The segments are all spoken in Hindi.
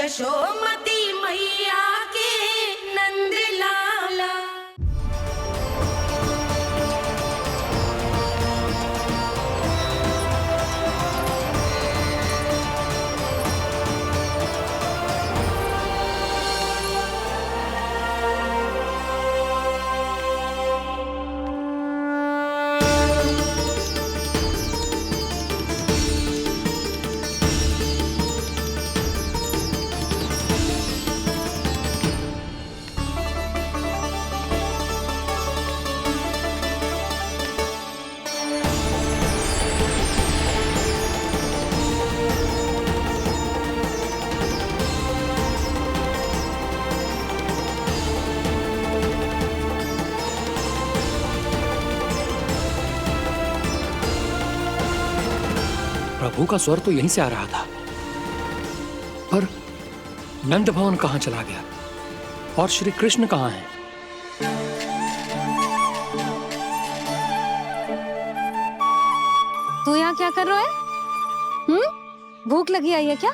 यशोमती मैया के नंद लाला। प्रभु का स्वर तो यहीं से आ रहा था, पर नंद भवन कहां चला गया और श्री कृष्ण कहां हैं? तू यहाँ क्या कर रहा है? भूख लगी आई है क्या?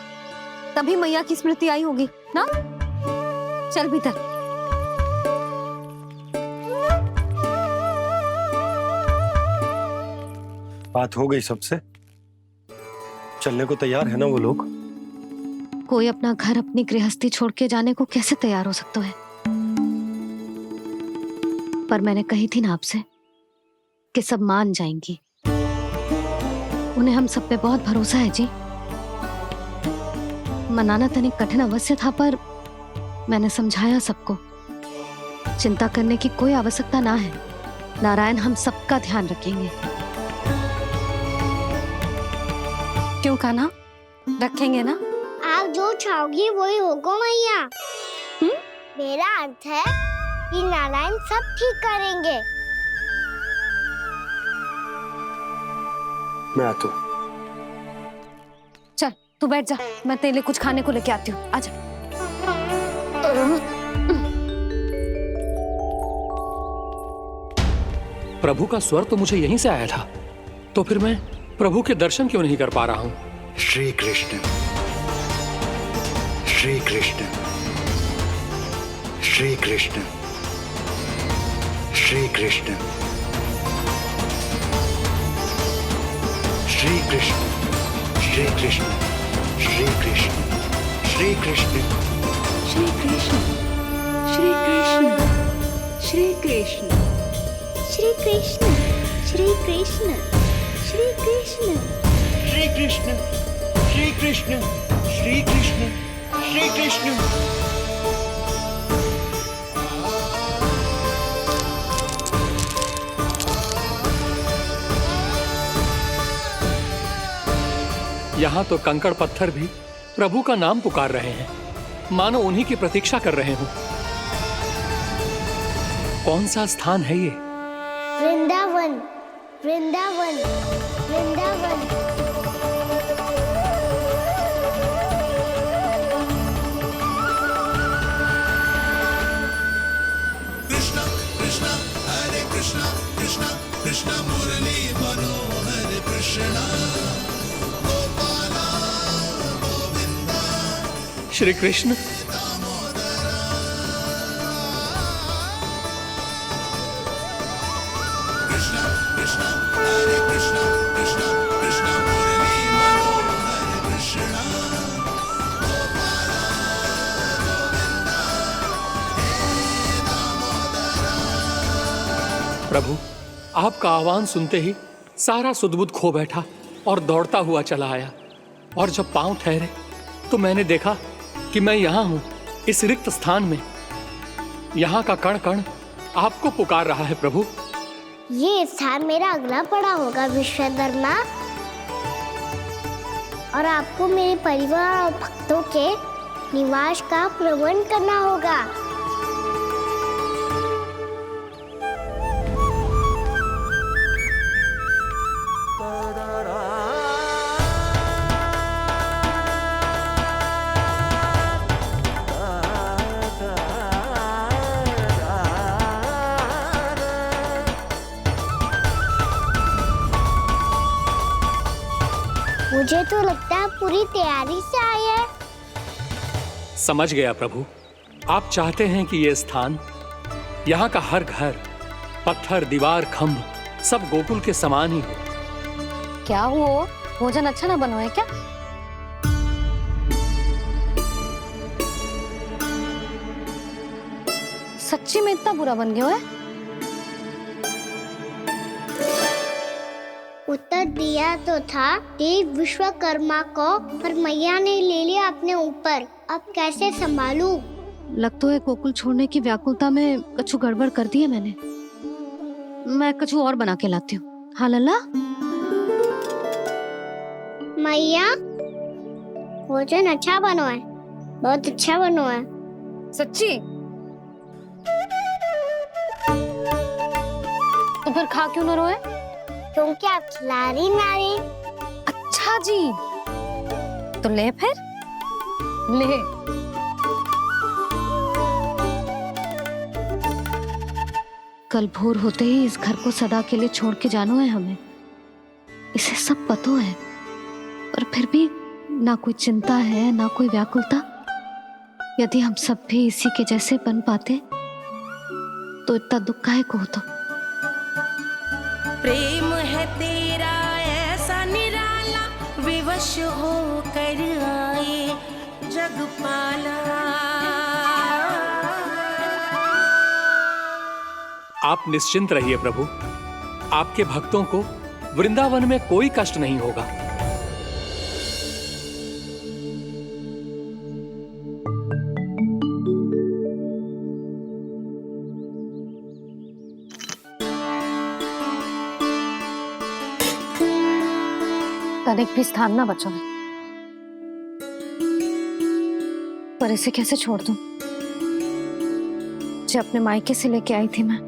तभी मैया की स्मृति आई होगी ना? चल भीतर। बात हो गई सबसे? चलने को तैयार है ना वो लोग? कोई अपना घर अपनी गृहस्थी छोड़ के जाने को कैसे तैयार हो सकता है? पर मैंने कही थी ना आपसे कि सब मान जाएंगी। उन्हें हम सब पे बहुत भरोसा है जी। मनाना तनिक कठिन अवश्य था, पर मैंने समझाया सबको। चिंता करने की कोई आवश्यकता ना है। नारायण हम सबका ध्यान रखेंगे। क्यों कान्हा, रखेंगे ना? आप जो चाहोगी वही होगा मैया। मेरा अर्थ है कि नारायण सब ठीक करेंगे। मैं आता हूँ। चल तू बैठ जा, मैं तेरे लिए कुछ खाने को लेके आती हूँ। आजा। प्रभु का स्वर तो मुझे यहीं से आया था, तो फिर मैं प्रभु के दर्शन क्यों नहीं कर पा रहा हूँ? श्री कृष्ण, श्री कृष्ण, श्री कृष्ण, श्री कृष्ण, श्री कृष्ण, श्री कृष्ण, श्री कृष्ण, श्री कृष्ण, श्री कृष्ण, श्री कृष्ण, श्री कृष्ण, श्री कृष्ण, श्री कृष्ण, श्री कृष्ण, श्री कृष्ण, श्री कृष्ण, श्री कृष्ण, श्री कृष्ण। यहाँ तो कंकड़ पत्थर भी प्रभु का नाम पुकार रहे हैं, मानो उन्हीं की प्रतीक्षा कर रहे हों। कौन सा स्थान है ये? वृंदावन, वृंदावन, वृंदावन। कृष्णा कृष्णा हरे कृष्णा कृष्णा कृष्णा मुरली मनोहर कृष्णा गोपाला गोविंदा। श्री कृष्ण, कृष्णा कृष्णा हरे कृष्णा कृष्णा कृष्णा मुरली मनोहर कृष्णा गोपाला गोविंदा हे दामोदरा। प्रभु आपका आह्वान सुनते ही सारा सुध-बुध खो बैठा और दौड़ता हुआ चला आया, और जब पांव ठहरे तो मैंने देखा कि मैं यहाँ हूँ, इस रिक्त स्थान में। यहाँ का कण कण आपको पुकार रहा है प्रभु। ये स्थान मेरा अगला पड़ा होगा विश्वकर्मा, और आपको मेरे परिवार और भक्तों के निवास का प्रबंध करना होगा। मुझे तो लगता है पूरी तैयारी से आए हैं। समझ गया प्रभु। आप चाहते हैं कि यह स्थान, यहाँ का हर घर, पत्थर, दीवार, खंभ सब गोकुल के समान ही हो। क्या हुआ? भोजन अच्छा ना बनो है क्या? सच्ची में इतना बुरा बन गया है? उत्तर दिया तो था देव विश्वकर्मा को, पर मैया ने ले लिया अपने ऊपर। अब कैसे संभालूं? लग तो है गोकुल छोड़ने की व्याकुलता में कछु गड़बड़ कर दी है मैंने। मैं कछु और बना के लाती हूँ। हाँ लल्ला? मैया, भोजन अच्छा बनो है, बहुत अच्छा बनो है। सच्ची? तो फिर खा क्यों न रोए? क्योंकि आप खिला रही ना रही। अच्छा जी, तो ले फिर ले। कल भोर होते ही इस घर को सदा के लिए छोड़ के जाना है हमें। इसे सब पता है, पर फिर भी ना कोई चिंता है ना कोई व्याकुलता। यदि हम सब भी इसी के जैसे बन पाते तो इतना दुख काहे को होता। प्रेम है तेरा ऐसा निराला, विवश हो कर आए जगपाला। आप निश्चिंत रहिए प्रभु, आपके भक्तों को वृंदावन में कोई कष्ट नहीं होगा। तनिक भी स्थान ना बचो है, पर इसे कैसे छोड़ दूं जो अपने मायके से लेके आई थी मैं।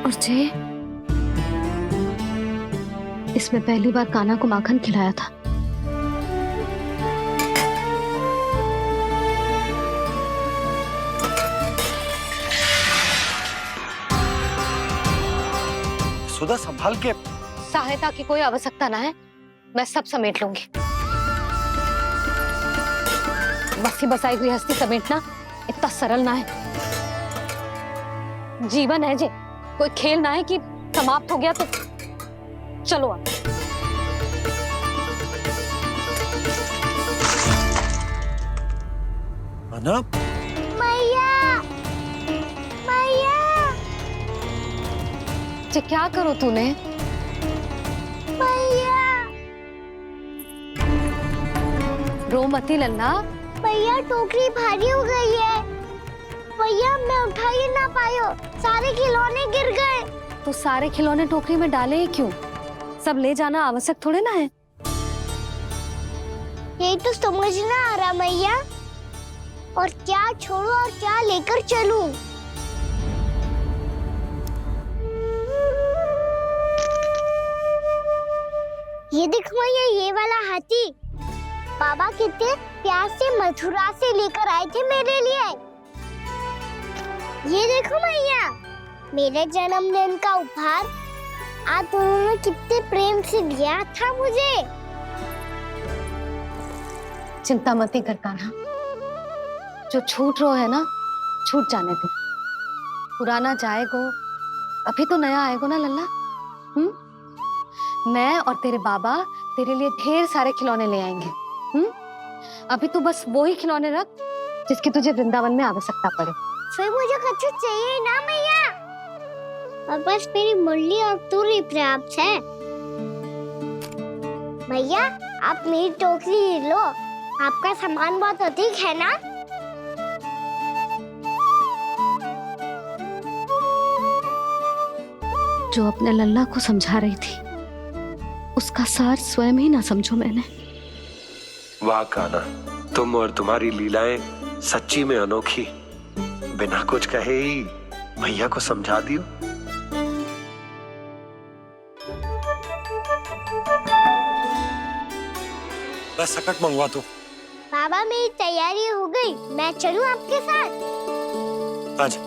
और जे इसमें पहली बार कान्हा को माखन खिलाया था। सुधा संभाल के। सहायता की कोई आवश्यकता ना है, मैं सब समेट लूंगी। बसी बसाई हुई हस्ती समेटना इतना सरल ना है। जीवन है जे, कोई खेल ना है कि समाप्त हो गया तो चलो आप। अना, मैया, मैया, जे क्या करो तूने? मैया, रो मती लल्ला। भैया टोकरी भारी हो गई है। भैया मैं उठा ही ना पायो, सारे खिलौने गिर गए। तो सारे खिलौने टोकरी में डाले ही क्यों? सब ले जाना आवश्यक थोड़े ना है। यही तो समझ ना आ रहा मैया, और क्या छोड़ू और क्या लेकर चलूं? ये देख मैया, ये वाला हाथी बाबा कितने प्यार से मथुरा से लेकर आए थे मेरे लिए। ये देखो मैया, मेरे जन्मदिन का उपहार आप दोनों ने कितने प्रेम से दिया था मुझे। चिंता मती कर कान्हा, जो छूट रो है ना छूट जाने दे। पुराना जाएगो, अभी तो नया आएगो ना लल्ला। मैं और तेरे बाबा तेरे लिए ढेर सारे खिलौने ले आएंगे। अभी तू बस वो ही खिलौने रख जिसकी तुझे वृंदावन में आवश्यकता पड़े। फिर मुझे कच्चू चाहिए ना मैया, और बस मेरी मुरली और तुरी पर्याप्त है। भैया आप मेरी टोकरी लो, आपका सामान बहुत अधिक है ना। जो अपने लल्ला को समझा रही थी उसका सार स्वयं ही ना समझो मैंने। वाह कान्हा, तुम और तुम्हारी लीलाएं सच्ची में अनोखी। बिना कुछ कहे ही भैया को समझा दियो। बस सकट मंगवा दो। बाबा मेरी तैयारी हो गई, मैं चलूं आपके साथ? आजा।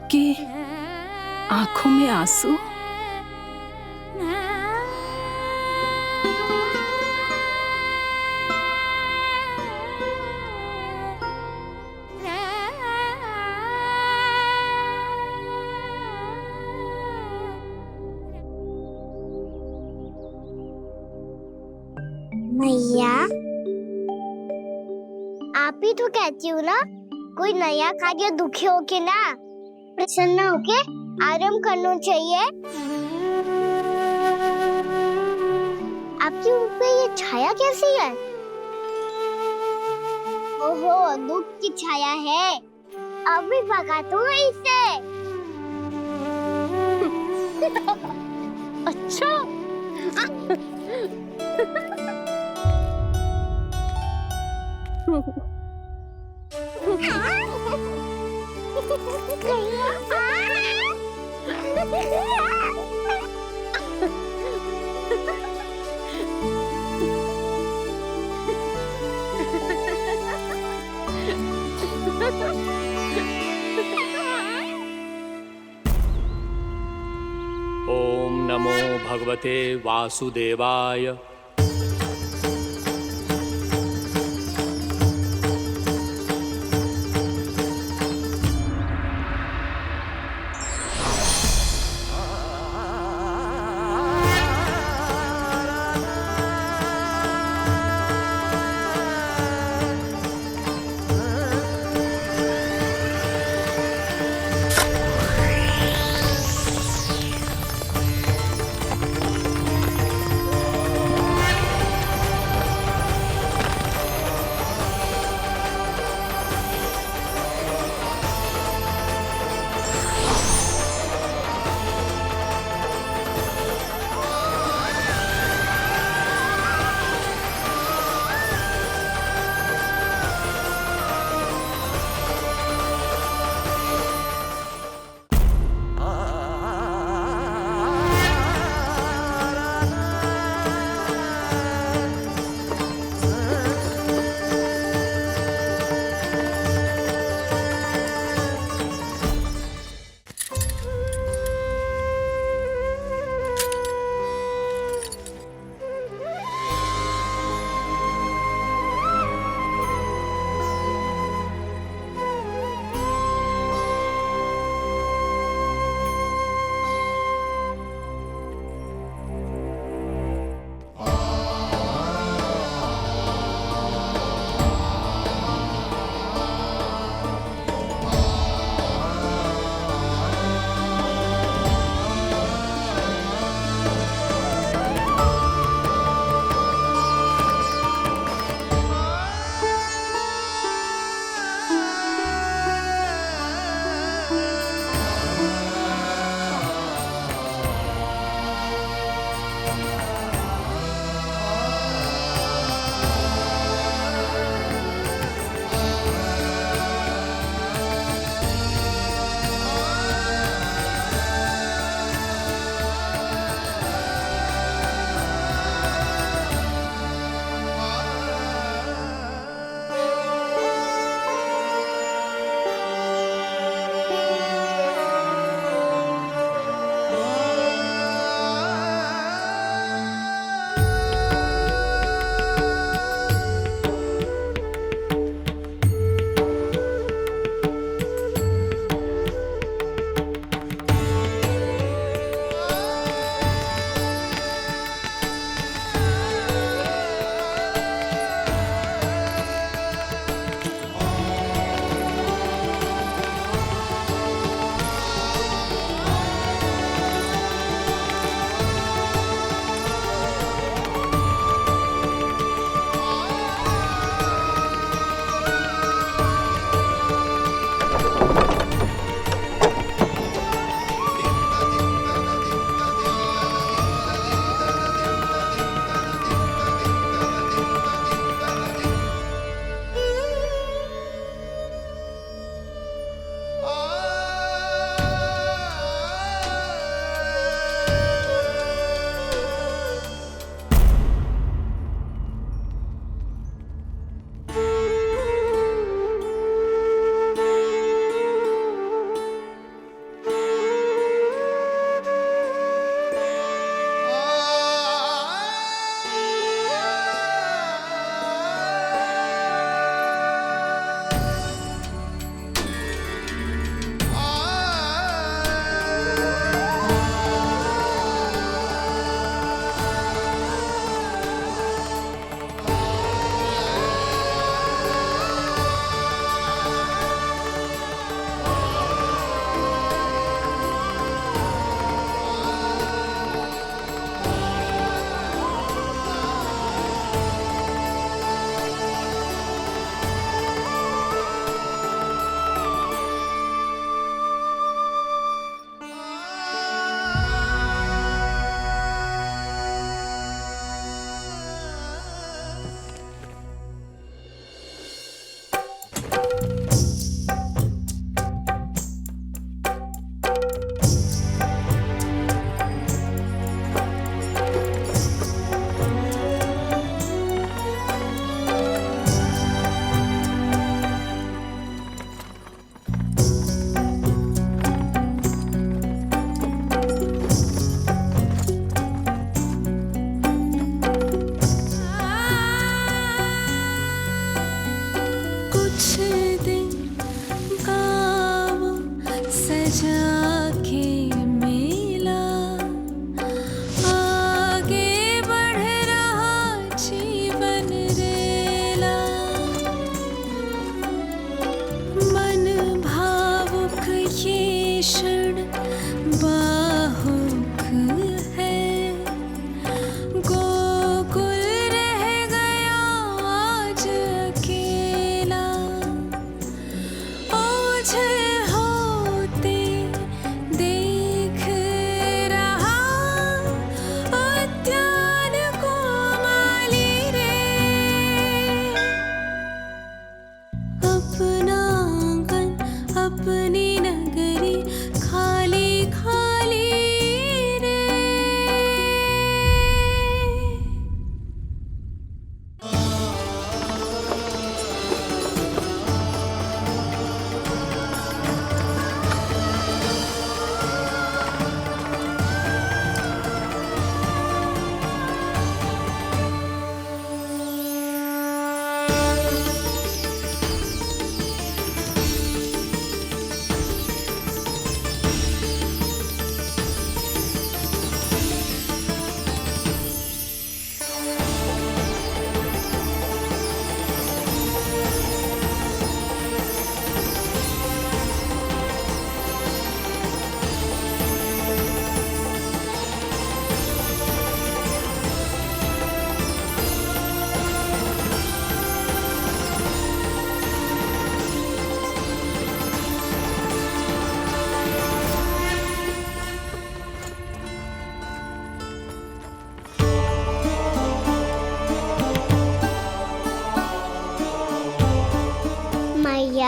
आपके आंखों में आंसू? मैया, आप ही तो कहती हो ना, कोई नया कार्य दुखी होके ना प्रसन्न होके आराम करना चाहिए। आपकी मुख पे ये छाया कैसी है? ओहो, दुख की छाया है। अभी भगा तो इसे। अच्छा। ओम नमो भगवते वासुदेवाय।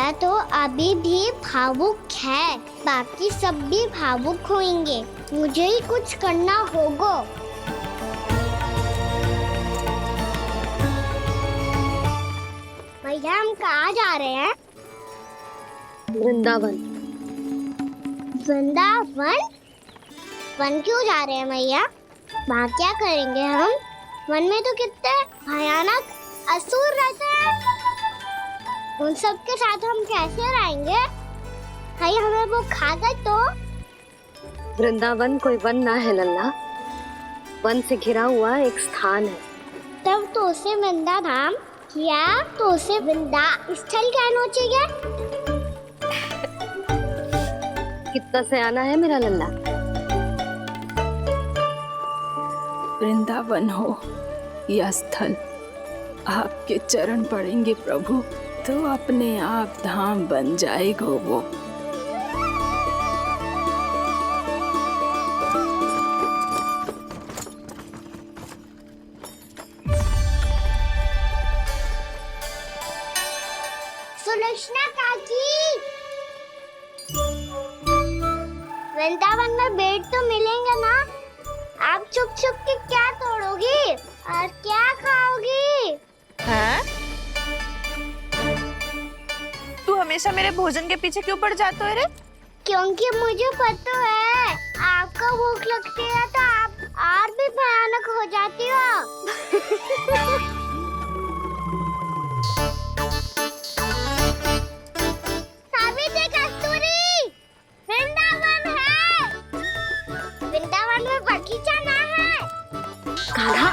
भैया तो अभी भी भावुक है, बाकी सब भी भावुक होंगे। मुझे ही कुछ करना होगा। भैया हम कहाँ जा रहे हैं? वृंदावन। वृंदावन? वन क्यों जा रहे हैं भैया? वहाँ क्या करेंगे हम? वन में तो कितने भयानक असुर रहते हैं। उन सब के साथ हम कैसे रहेंगे? भाई हमें वो खा गए तो? वृंदावन कोई वन ना है लल्ला, वन से घिरा हुआ एक स्थान है। तब तो उसे वृंदा धाम किया, तो उसे वृंदा स्थल कहना चाहिए। कितना सयाना है मेरा लल्ला। वृंदावन हो या स्थल, आपके चरण पड़ेंगे प्रभु तो अपने आप धाम बन जाएगा वो। सुलक्षणा काकी, वृंदावन में बेट तो मिलेंगे ना? आप छुप छुप के क्या तोड़ोगी और क्या खाओगी? हाँ? तू हमेशा मेरे भोजन के पीछे क्यों पड़ जाता है रे? क्योंकि मुझे पता है आपको भूख लगती है तो आप और भी भयानक हो जाती हो। सावित्री, कस्तूरी, वृंदावन है। वृंदावन में बगीचा ना है। कान्हा,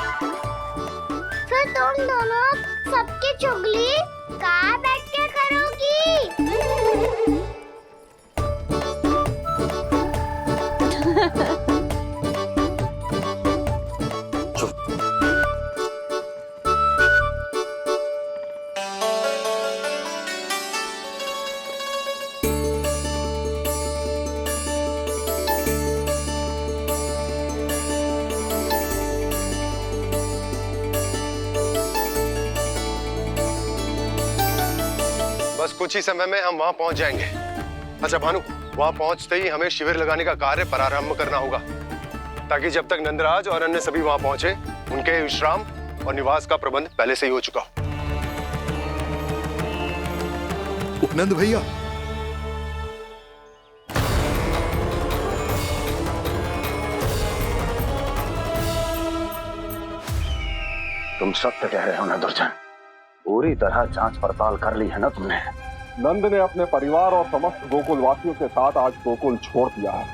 फिर तुम दोनों सबकी चुगली कहाँ बैठ के करोगी? बस कुछ ही समय में हम वहां पहुंच जाएंगे। अच्छा भानु, वहां पहुंचते ही हमें शिविर लगाने का कार्य प्रारंभ करना होगा, ताकि जब तक नंदराज और अन्य सभी वहां पहुंचे उनके विश्राम और निवास का प्रबंध पहले से ही हो चुका हो। उपनंद भैया, तुम सत्य कह रहे हो ना दुर्जन, पूरी तरह जांच पड़ताल कर ली है ना तुमने? नंद ने अपने परिवार और समस्त गोकुल वासियों के साथ आज गोकुल छोड़ दिया है।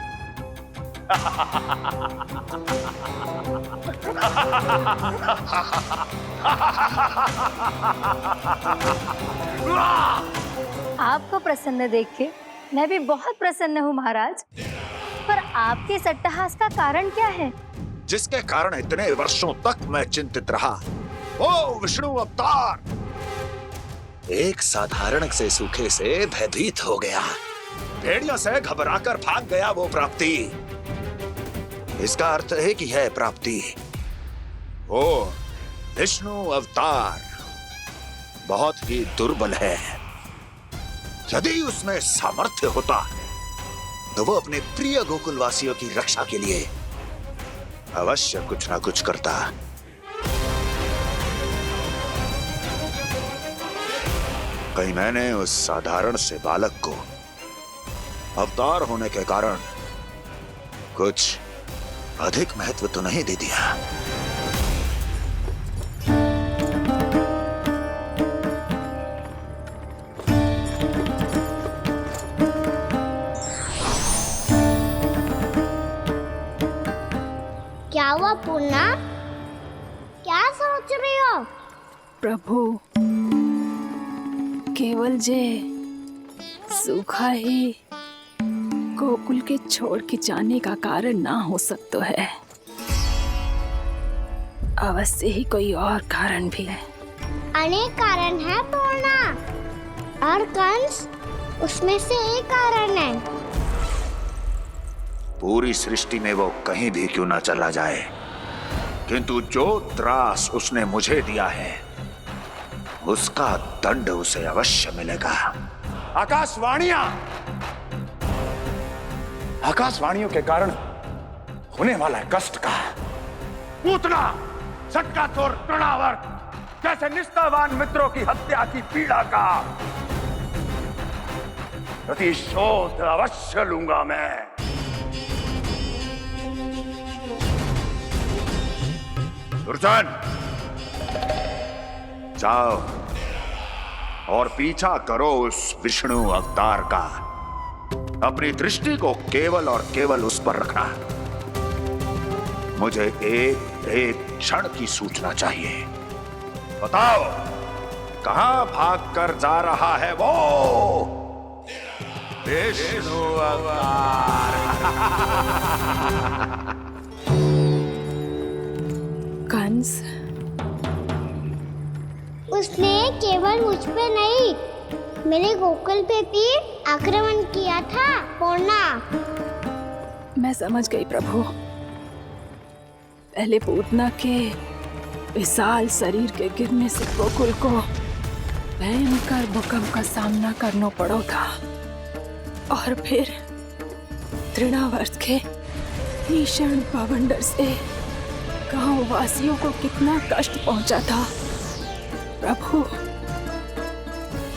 आपको प्रसन्न देख के मैं भी बहुत प्रसन्न हूँ महाराज, पर आपके इस अट्टहास का कारण क्या है? जिसके कारण इतने वर्षों तक मैं चिंतित रहा। ओ विष्णु अवतार, एक साधारण से सूखे से भयभीत हो गया, भेड़ियों से घबराकर भाग गया वो प्राप्ति। इसका अर्थ है कि है प्राप्ति वो विष्णु अवतार बहुत ही दुर्बल है। यदि उसमें सामर्थ्य होता तो वो अपने प्रिय गोकुलवासियों की रक्षा के लिए अवश्य कुछ ना कुछ करता। कहीं मैंने उस साधारण से बालक को अवतार होने के कारण कुछ अधिक महत्व तो नहीं दे दिया। क्या हुआ पूर्णा? क्या सोच रही हो? प्रभु, केवल जे सूखा ही गोकुल के छोड़ के जाने का कारण ना हो सकता है, अवश्य ही कोई और कारण भी है। अनेक कारण है पूर्णा, और कंस उसमें से एक कारण है। पूरी सृष्टि में वो कहीं भी क्यों ना चला जाए, किंतु जो त्रास उसने मुझे दिया है उसका दंड उसे अवश्य मिलेगा। आकाशवाणियों के कारण होने वाला कष्ट का पूतना सटका चोर तृणावर जैसे निष्ठावान मित्रों की हत्या की पीड़ा का प्रतिशोध अवश्य लूंगा मैं। दुर्जन, जाओ और पीछा करो उस विष्णु अवतार का। अपनी दृष्टि को केवल और केवल उस पर रखना। मुझे एक क्षण की सूचना चाहिए। बताओ, कहां भागकर जा रहा है वो विष्णु अवतार? कंस, उसने केवल मुझ पे नहीं, मेरे गोकुल पे भी आक्रमण किया था पूर्णा। मैं समझ गई प्रभु। पहले पूतना के विशाल शरीर के गिरने से गोकुल को भयंकर भूकंप का सामना करना पड़ा था, और फिर तृणावर्त के भीषण बवंडर से गांव वासियों को कितना कष्ट पहुंचा था। प्रभु,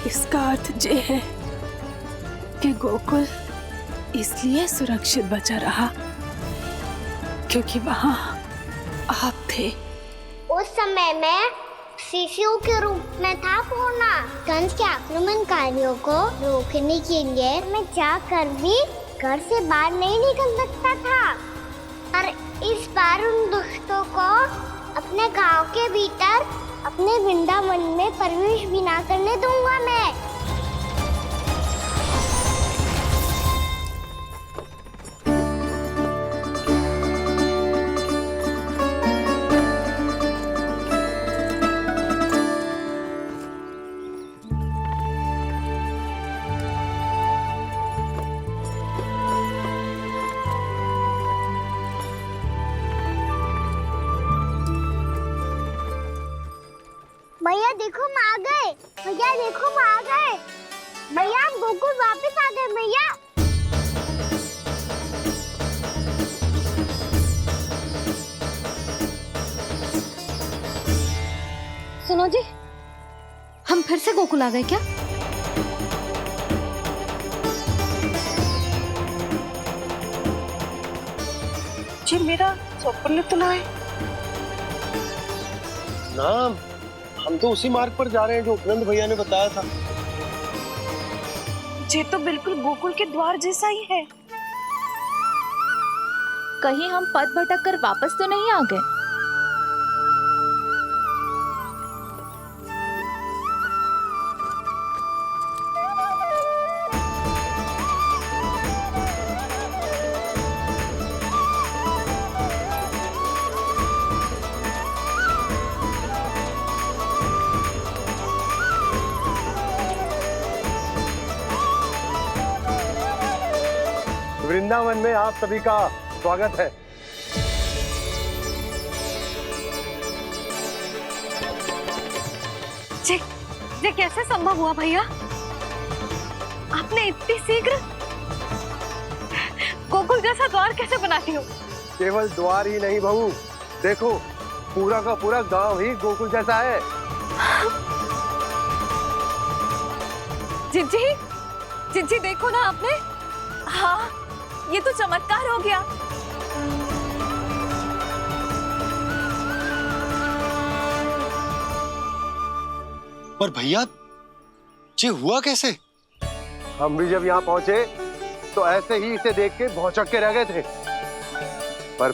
इसका अर्थ ये है कि गोकुल इसलिए सुरक्षित बचा रहा क्योंकि वहां आप थे। उस समय मैं शिशु के रूप में था पूर्णा। कंस के आक्रमणकारियों को रोकने के लिए मैं जाकर भी घर से बाहर नहीं निकल सकता था, और इस बार उन दुष्टों को अपने गांव के भीतर अपने वृंदावन में प्रवेश भी ना करने दूंगा मैं। भैया देखो हम आ गए, भैया देखो हम आ गए, भैया हम गोकुल वापस आ गए भैया। सुनो जी, हम फिर से गोकुल आ गए क्या? जी मेरा स्वप्न तो ना है। ना, हम तो उसी मार्ग पर जा रहे हैं जो उपनंद भैया ने बताया था। ये तो बिल्कुल गोकुल के द्वार जैसा ही है। कहीं हम पथ भटक कर वापस तो नहीं आ गए? वृंदावन में आप सभी का स्वागत है। ये कैसे संभव हुआ भैया? आपने इतनी शीघ्र गोकुल जैसा द्वार कैसे बना दिया? केवल द्वार ही नहीं बहू, देखो पूरा का पूरा गांव ही गोकुल जैसा है। जिज्जी, जिज्जी देखो ना आपने। हाँ, ये तो चमत्कार हो गया। पर भैया, ये हुआ कैसे? हम भी जब यहाँ पहुंचे तो ऐसे ही इसे देख के भौचक के रह गए थे, पर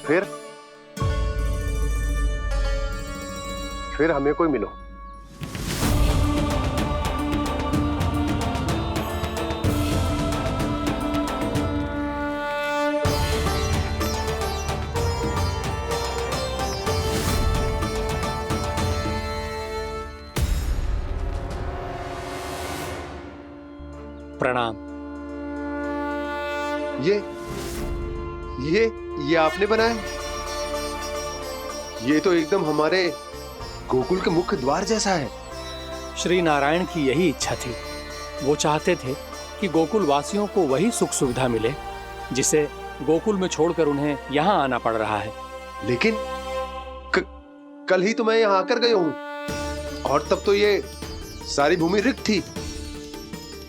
फिर हमें कोई मिलो। प्रणाम। ये आपने बनाया? ये तो एकदम हमारे गोकुल के मुख्य द्वार जैसा है। श्री नारायण की यही इच्छा थी। वो चाहते थे कि गोकुल वासियों को वही सुख सुविधा मिले जिसे गोकुल में छोड़कर उन्हें यहाँ आना पड़ रहा है। लेकिन कल ही तो मैं यहाँ आकर गया हूँ और तब तो ये सारी भूमि रिक्त थी।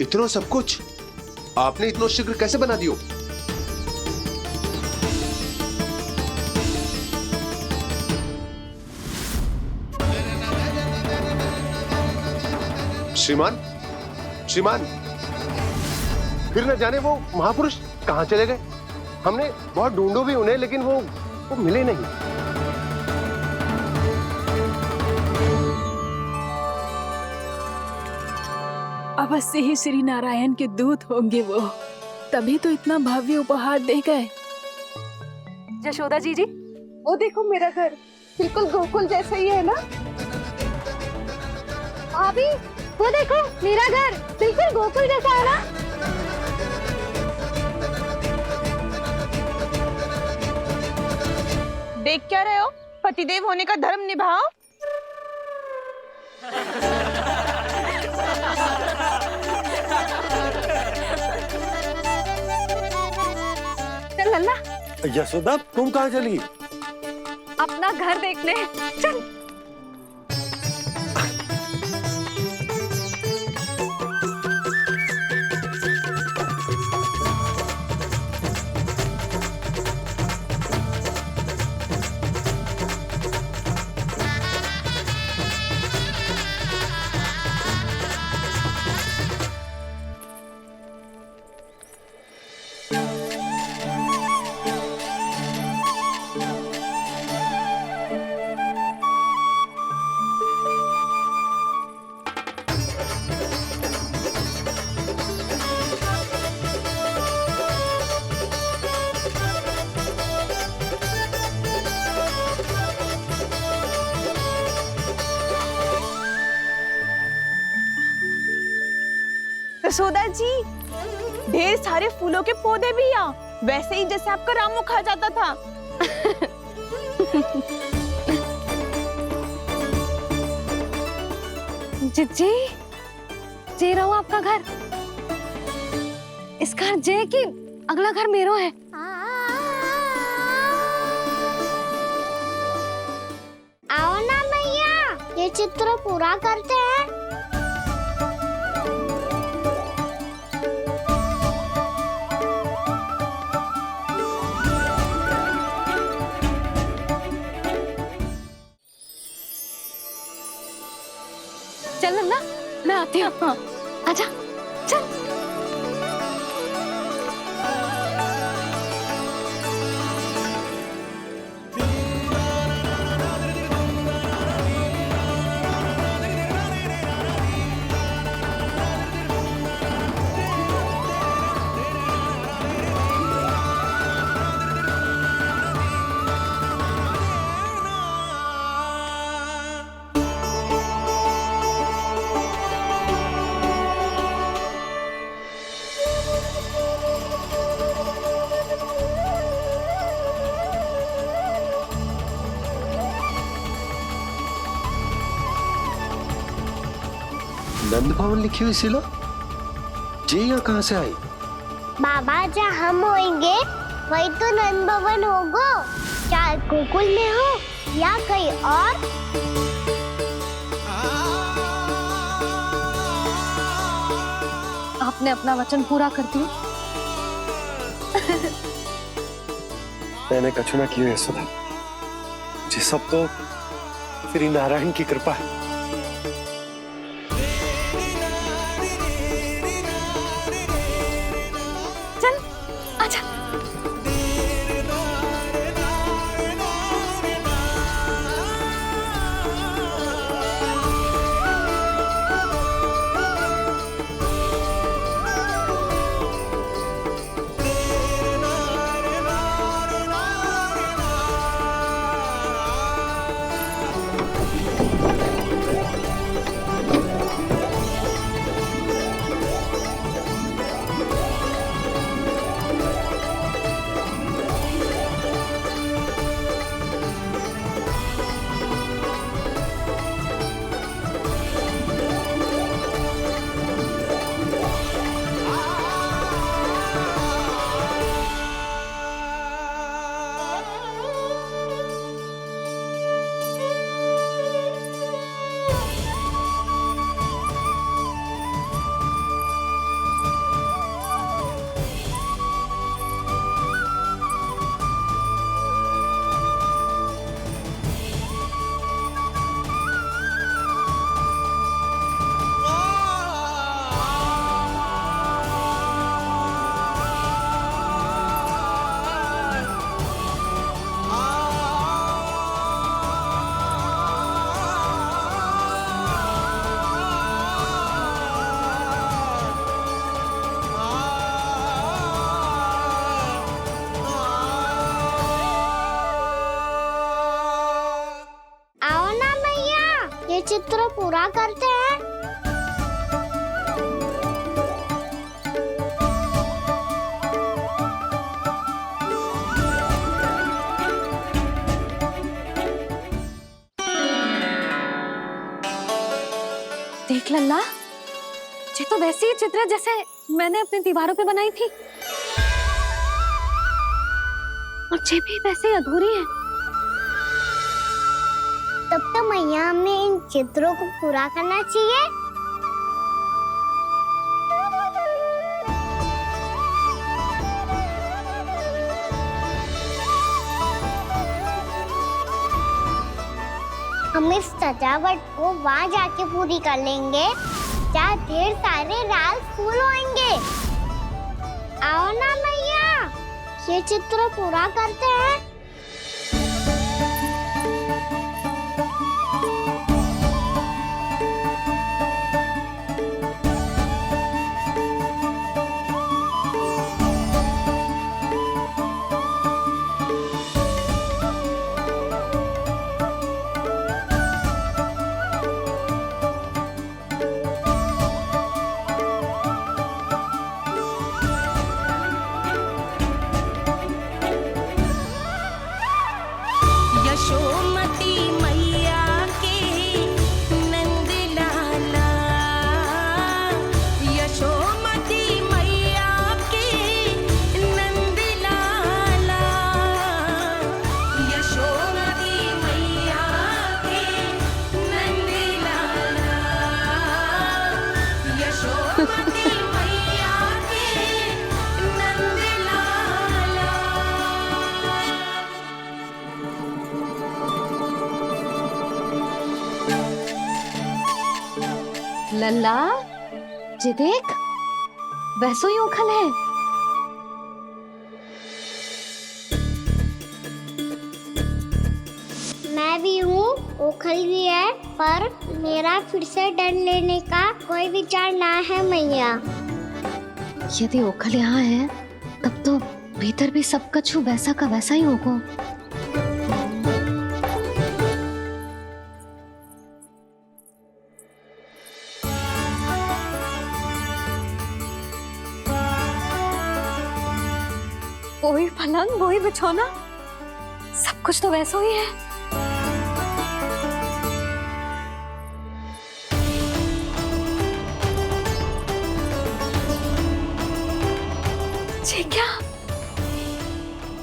इतना सब कुछ आपने इतना शीघ्र कैसे बना दियो? श्रीमान, श्रीमान, फिर न जाने वो महापुरुष कहाँ चले गए। हमने बहुत ढूंढो भी उन्हें, लेकिन वो मिले नहीं। अवश्य ही श्री नारायण के दूत होंगे वो, तभी तो इतना भव्य उपहार दे गए। यशोदा जी जी, वो देखो मेरा घर बिल्कुल गोकुल जैसा ही है ना। भाभी वो देखो मेरा घर बिल्कुल गोकुल जैसा है ना। देख क्या रहे हो? पतिदेव होने का धर्म निभाओ। चल लल्ला, यशोदा तुम कहाँ चली? अपना घर देखने चल। यशोदा जी, ढेर सारे फूलों के पौधे भी यहाँ, वैसे ही जैसे आपका रामू खा जाता था। जी जे रहो आपका घर। इस घर जे की अगला घर मेरो है। आओ ना मैया, ये चित्र पूरा करते हैं। चल ना, मैं आती हूँ। हाँ, आजा चल। नंद भवन लिखी हुई सिला जी यहाँ कहाँ से आई? बाबा जहाँ हम होंगे वही तो नंद भवन होगा। चाहे गोकुल में हो या कहीं और। आपने अपना वचन पूरा कर दिया। मैंने कछु ना किया यशोदा, ये सब तो श्री नारायण की कृपा है। चल आजा। करते हैं। देख लल्ला, ये तो वैसी ही चित्र जैसे मैंने अपनी दीवारों पे बनाई थी, और ये भी वैसे ही अधूरी है। तब तो मैया हमें इन चित्रों को पूरा करना चाहिए। हम इस सजावट को वहाँ जाके पूरी कर लेंगे जहाँ ढेर सारे लाल फूल होंगे। आओ ना मैया, ये चित्र पूरा करते हैं। यशोमती मैया के नंद लाला, यशोमती मैया के नंद लाला, यशोमती मैया के नंद लाला, यशोमती मैया के नंद लाला। लल्ला, ये देख, वैसो ही उखल है। मैं भी हूँ, ओखल भी है, पर मेरा फिर से डर लेने का कोई विचार ना है मैया। यदि ओखल यहाँ है, तब तो भीतर भी सब कछु वैसा का वैसा ही होगा। वही पलंग, वही बिछौना, सब कुछ तो वैसा ही है। ये क्या?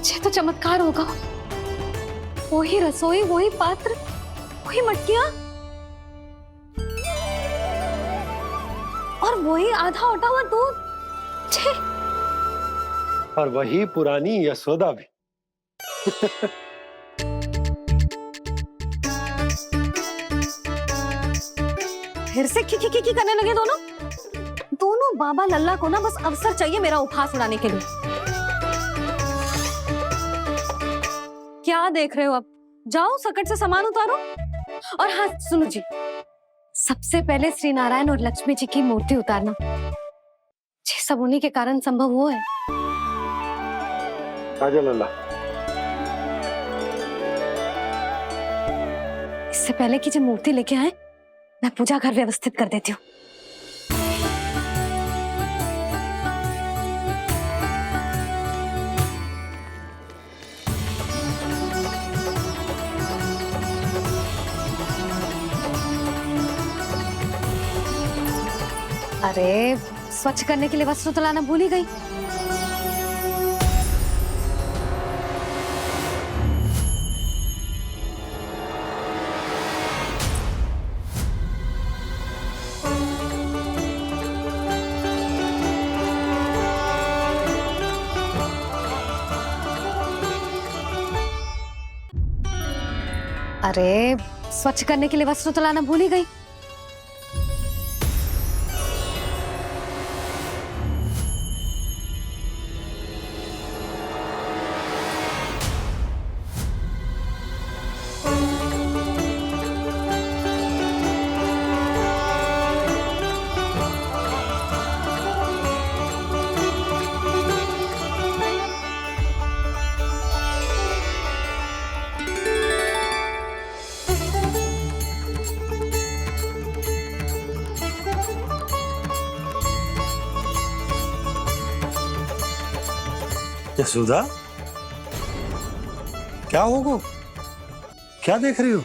ये तो चमत्कार होगा। वही रसोई, वही पात्र, वही मटकियां, और वही आधा उटा हुआ दूध। छे! और वही पुरानी यशोदा भी। फिर से की करने लगे दोनों बाबा लल्ला को ना बस अवसर चाहिए मेरा उपहास उड़ाने के लिए। क्या देख रहे हो? अब जाओ, सकट से सामान उतारो। और हाँ सुनो जी, सबसे पहले श्री नारायण और लक्ष्मी जी की मूर्ति उतारना। ये सब उन्हीं के कारण संभव हुआ है। आजा लल्ला। इससे पहले कि जो मूर्ति लेके आए, मैं पूजा घर व्यवस्थित कर देती हूँ। अरे, स्वच्छ करने के लिए वस्त्र तो लाना भूल ही गई। अरे, स्वच्छ करने के लिए वस्त्र तो लाना भूल ही गई। यशोदा, क्या होगा? क्या देख रही हो?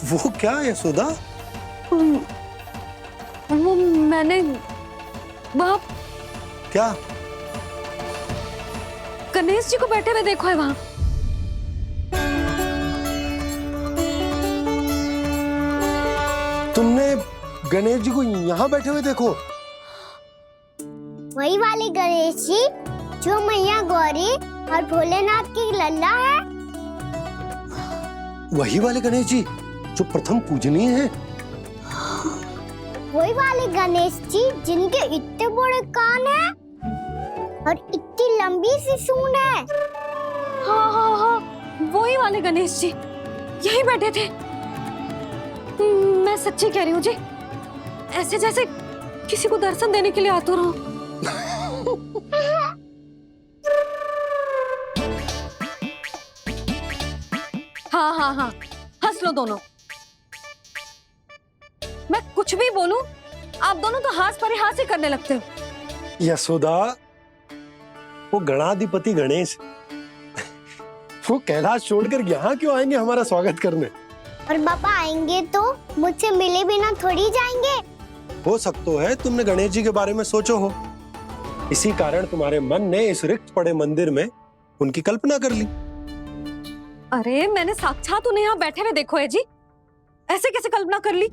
वो क्या यशोदा? वो मैंने वहाँ क्या? गणेश जी को बैठे हुए देखो है वहाँ। तुमने गणेश जी को यहाँ बैठे हुए देखो? वही वाले गणेश जी जो मैया गौरी और भोलेनाथ की लल्ला है। वही वाले गणेश जी जो प्रथम पूजनीय हैं? वही वाले गणेश जी जिनके इतने बड़े कान हैं और इतनी लंबी सी सूंड है। हाँ हाँ हाँ, वही वाले गणेश जी यही बैठे थे। मैं सच्ची कह रही हूँ जी, ऐसे जैसे किसी को दर्शन देने के लिए आतुर हूँ। हाँ हाँ हाँ, हंस लो दोनों। मैं कुछ भी बोलूं, आप दोनों तो हास परिहास ही करने लगते हो। यशोदा, वो गणाधिपति गणेश वो कैलाश छोड़कर यहाँ क्यों आएंगे हमारा स्वागत करने? और पापा आएंगे तो मुझसे मिले बिना थोड़ी जाएंगे। हो सकता है तुमने गणेश जी के बारे में सोचो हो, इसी कारण तुम्हारे मन ने इस रिक्त पड़े मंदिर में उनकी कल्पना कर ली। अरे मैंने साक्षात उन्हें यहाँ बैठे हुए देखो है जी, ऐसे कैसे कल्पना कर ली?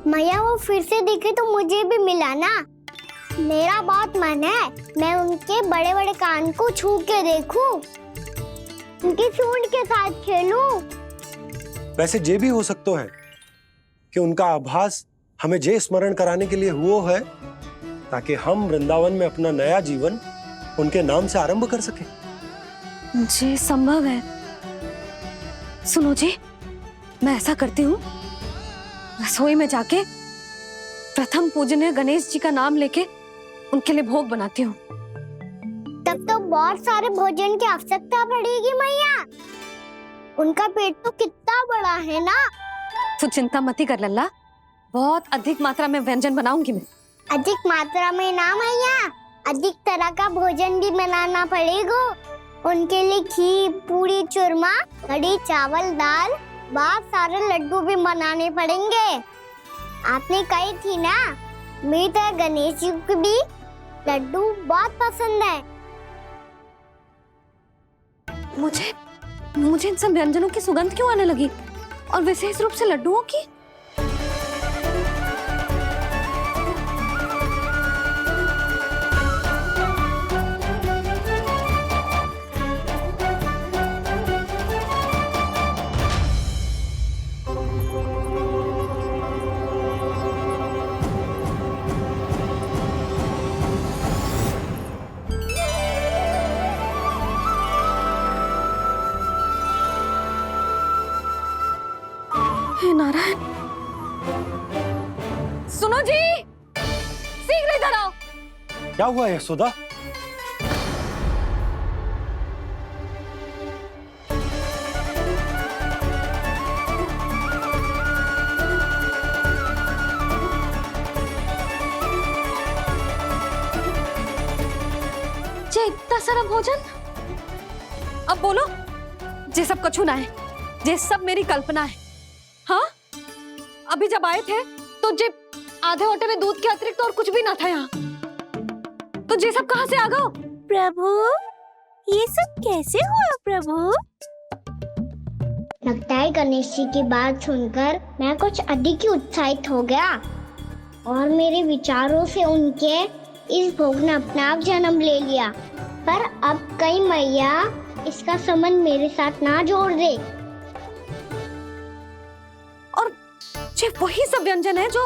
मैया वो फिर से दिखे तो मुझे भी मिला ना। मेरा बहुत मन है मैं उनके बड़े बड़े कान को छू के देखूं, उनकी सूंड के साथ खेलूं। वैसे ये भी हो सकता है कि उनका आभास हमें जे स्मरण कराने के लिए हुआ है ताकि हम वृंदावन में अपना नया जीवन उनके नाम से आरंभ कर सके। जी संभव है। सुनो जी, मैं ऐसा करती हूँ, रसोई में जाके प्रथम पूजनीय गणेश जी का नाम लेके उनके लिए भोग बनाती हूँ। तब तो बहुत सारे भोजन की आवश्यकता पड़ेगी मैया। उनका पेट तो कितना बड़ा है ना। तू चिंता मत कर लल्ला, बहुत अधिक मात्रा में व्यंजन बनाऊंगी मैं। अधिक मात्रा में ना मैया, अधिक तरह का भोजन भी बनाना पड़ेगा। उनके लिए खीर, पूरी, चूरमा, कढ़ी, चावल, दाल, बहुत सारे लड्डू भी बनाने पड़ेंगे। आपने कही थी ना, मेरी तरह गणेश जी को भी लड्डू बहुत पसंद है। मुझे इन सब व्यंजनों की सुगंध क्यों आने लगी, और विशेष रूप से लड्डुओं की? हे नारायण, सुनो जी, शीघ्र इधर आओ। क्या हुआ यशोदा? जे इतना सारा भोजन, अब बोलो, जे सब कछु ना है, जे सब मेरी कल्पना है। हाँ, अभी जब आए थे तो जे आधे ओटे में दूध के अतिरिक्त और कुछ भी ना था यहाँ, तो जे सब कहाँ से आ गए? प्रभु, ये सब कैसे हुआ प्रभु? लगता है गणेश जी की बात सुनकर मैं कुछ अधिक ही उत्साहित हो गया और मेरे विचारों से उनके इस भोग ने अपना आप जन्म ले लिया। पर अब कहीं मैया इसका संबंध मेरे साथ ना जोड़ दे। और ये वही सब व्यंजन है जो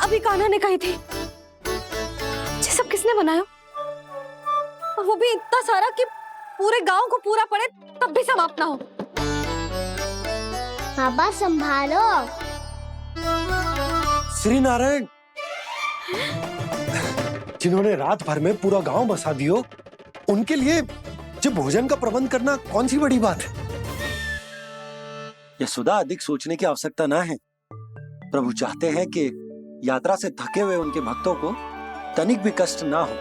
अभी कान्हा ने कही थी। ये सब किसने बनाया? और वो भी इतना सारा कि पूरे गांव को पूरा पड़े तब भी समाप्त ना हो। बाबा संभालो। श्री नारायण, जिन्होंने रात भर में पूरा गांव बसा दियो, उनके लिए जो भोजन का प्रबंध करना कौन सी बड़ी बात है? यशोदा, अधिक सोचने की आवश्यकता ना है। प्रभु चाहते हैं कि यात्रा से थके हुए उनके भक्तों को तनिक भी कष्ट ना हो।